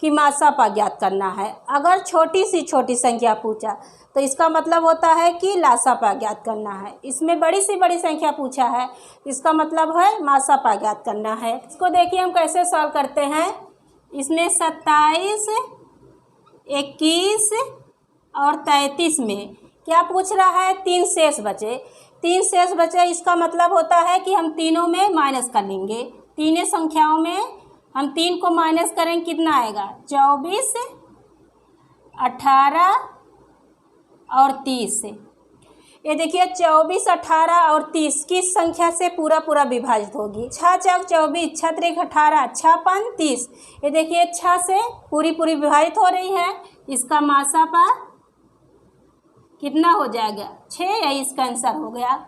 कि मासापा ज्ञात करना है। अगर छोटी सी छोटी संख्या पूछा तो इसका मतलब होता है कि लासापा ज्ञात करना है। इसमें बड़ी सी बड़ी संख्या पूछा है, इसका मतलब है मासापा ज्ञात करना है। इसको देखिए हम कैसे सॉल्व करते हैं। इसमें 27, 21 और 33 में क्या पूछ रहा है, 3 शेष बचे। 3 शेष बचे, इसका मतलब होता है कि हम तीनों में माइनस कर लेंगे। तीनों संख्याओं में हम 3 को माइनस करें कितना आएगा 24, 18 और 30। ये देखिए 24, 18 और 30 किस संख्या से पूरा पूरा विभाजित होगी। 6 चौक 24, 6 त्रिक 18, 6 पंच 30। ये देखिए 6 से पूरी पूरी विभाजित हो रही है। इसका मासापा कितना हो जाएगा 6, यही इसका आंसर हो गया।